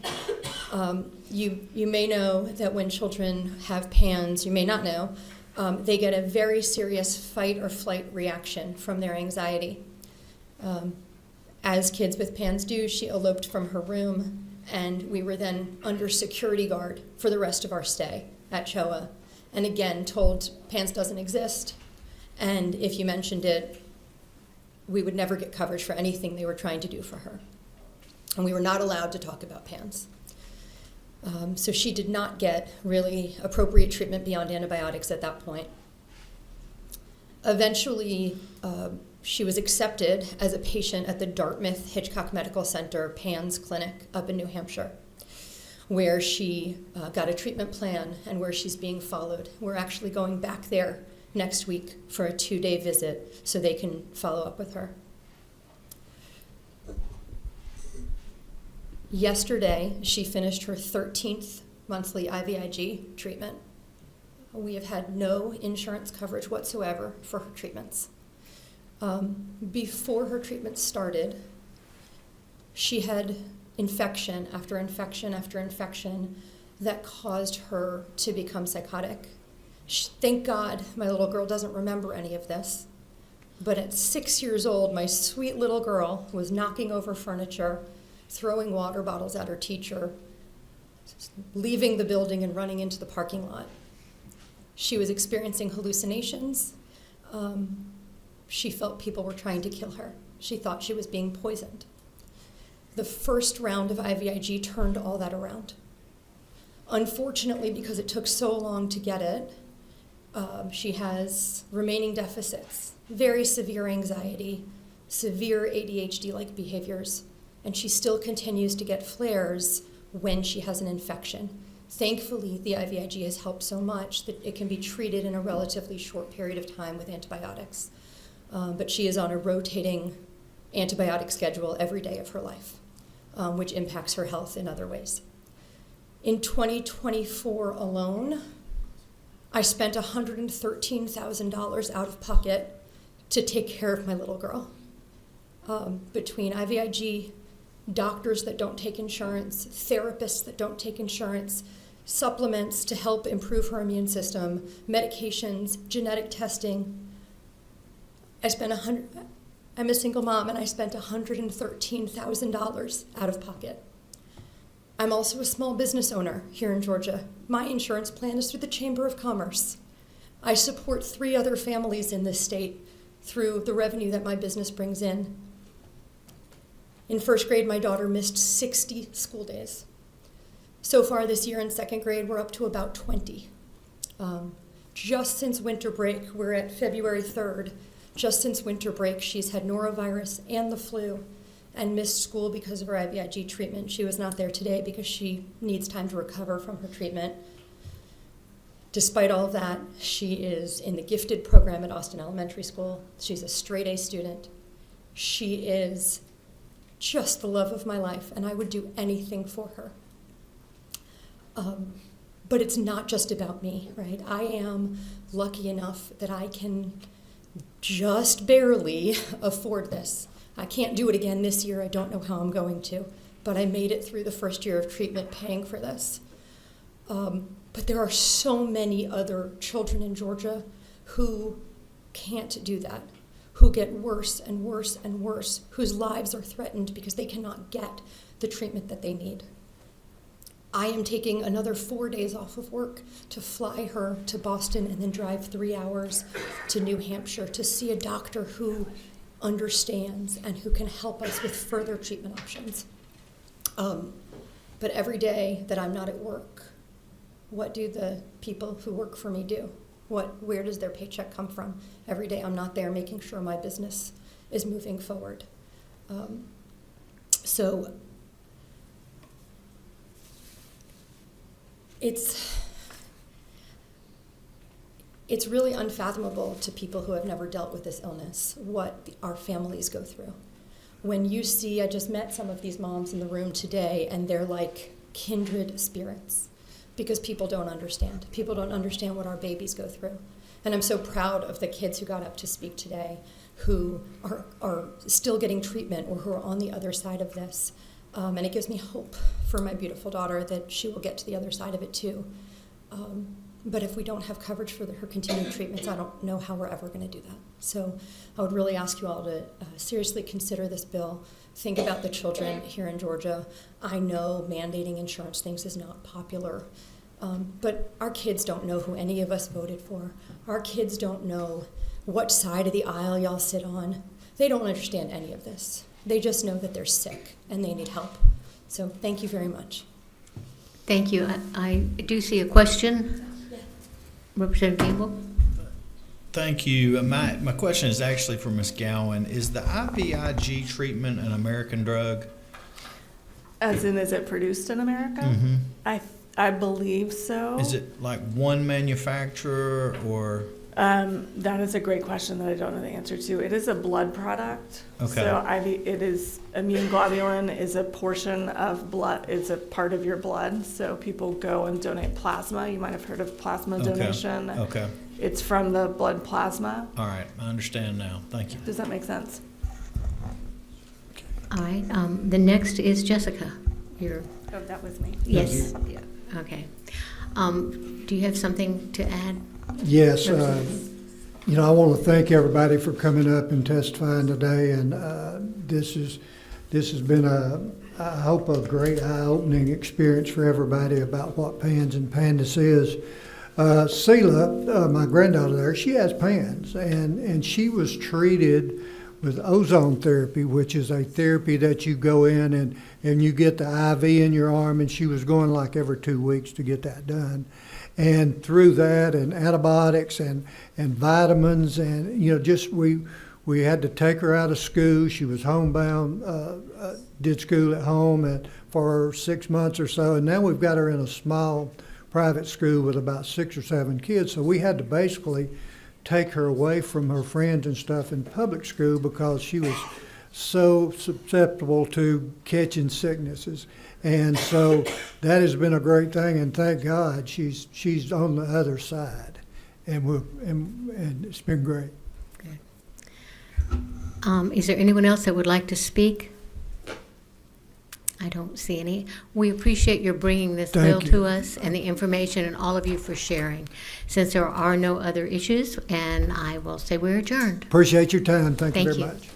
You may know that when children have PANS, you may not know, they get a very serious fight or flight reaction from their anxiety. As kids with PANS do, she eloped from her room, and we were then under security guard for the rest of our stay at CHOA. And again, told PANS doesn't exist, and if you mentioned it, we would never get coverage for anything they were trying to do for her. And we were not allowed to talk about PANS. So she did not get really appropriate treatment beyond antibiotics at that point. Eventually, she was accepted as a patient at the Dartmouth Hitchcock Medical Center PANS clinic up in New Hampshire, where she got a treatment plan and where she's being followed. We're actually going back there next week for a 2-day visit so they can follow up with her. Yesterday, she finished her 13th monthly IVIG treatment. We have had no insurance coverage whatsoever for her treatments. Before her treatment started, she had infection after infection after infection that caused her to become psychotic. Thank God my little girl doesn't remember any of this. But at 6 years old, my sweet little girl was knocking over furniture, throwing water bottles at her teacher, leaving the building and running into the parking lot. She was experiencing hallucinations. She felt people were trying to kill her. She thought she was being poisoned. The first round of IVIG turned all that around. Unfortunately, because it took so long to get it, she has remaining deficits, very severe anxiety, severe ADHD-like behaviors, and she still continues to get flares when she has an infection. Thankfully, the IVIG has helped so much that it can be treated in a relatively short period of time with antibiotics. But she is on a rotating antibiotic schedule every day of her life, which impacts her health in other ways. In 2024 alone, I spent $113,000 out of pocket to take care of my little girl. Between IVIG, doctors that don't take insurance, therapists that don't take insurance, supplements to help improve her immune system, medications, genetic testing. I'm a single mom, and I spent $113,000 out of pocket. I'm also a small business owner here in Georgia. My insurance plan is through the Chamber of Commerce. I support 3 other families in this state through the revenue that my business brings in. In first grade, my daughter missed 60 school days. So far this year in second grade, we're up to about 20. Just since winter break, we're at February 3rd. Just since winter break, she's had norovirus and the flu and missed school because of her IVIG treatment. She was not there today because she needs time to recover from her treatment. Despite all of that, she is in the gifted program at Austin Elementary School. She's a straight A student. She is just the love of my life, and I would do anything for her. But it's not just about me, right? I am lucky enough that I can just barely afford this. I can't do it again this year. I don't know how I'm going to, but I made it through the first year of treatment paying for this. But there are so many other children in Georgia who can't do that, who get worse and worse and worse, whose lives are threatened because they cannot get the treatment that they need. I am taking another 4 days off of work to fly her to Boston and then drive 3 hours to New Hampshire to see a doctor who understands and who can help us with further treatment options. But every day that I'm not at work, what do the people who work for me do? Where does their paycheck come from? Every day I'm not there making sure my business is moving forward. So it's really unfathomable to people who have never dealt with this illness, what our families go through. When you see, I just met some of these moms in the room today, and they're like kindred spirits because people don't understand. People don't understand what our babies go through. And I'm so proud of the kids who got up to speak today who are still getting treatment or who are on the other side of this. And it gives me hope for my beautiful daughter that she will get to the other side of it too. But if we don't have coverage for her continued treatments, I don't know how we're ever going to do that. So I would really ask you all to seriously consider this bill. Think about the children here in Georgia. I know mandating insurance things is not popular, but our kids don't know who any of us voted for. Our kids don't know what side of the aisle y'all sit on. They don't understand any of this. They just know that they're sick and they need help. So thank you very much. Thank you. I do see a question. Representative Campbell? Thank you. My question is actually for Ms. Gowan. Is the IVIG treatment an American drug? As in, is it produced in America? Mm-hmm. I believe so. Is it like one manufacturer or? That is a great question that I don't know the answer to. It is a blood product. Okay. So it is immune globulin is a portion of blood. It's a part of your blood. So people go and donate plasma. You might have heard of plasma donation. Okay. It's from the blood plasma. All right. I understand now. Thank you. Does that make sense? All right. The next is Jessica. Oh, that was me. Yes. Yeah. Okay. Do you have something to add? Yes, I want to thank everybody for coming up and testifying today, and this has been I hope a great eye-opening experience for everybody about what PANS and PANDAS is. Seela, my granddaughter there, she has PANS, and she was treated with ozone therapy, which is a therapy that you go in and you get the IV in your arm, and she was going like every 2 weeks to get that done. And through that and antibiotics and vitamins and, just we had to take her out of school. She was homebound, did school at home for 6 months or so. And now we've got her in a small private school with about 6 or 7 kids. So we had to basically take her away from her friends and stuff in public school because she was so susceptible to catching sicknesses. And so that has been a great thing, and thank God she's on the other side, and it's been great. Okay. Is there anyone else that would like to speak? I don't see any. We appreciate your bringing this bill to us and the information, and all of you for sharing. Since there are no other issues, and I will say we're adjourned. Appreciate your time. Thank you very much.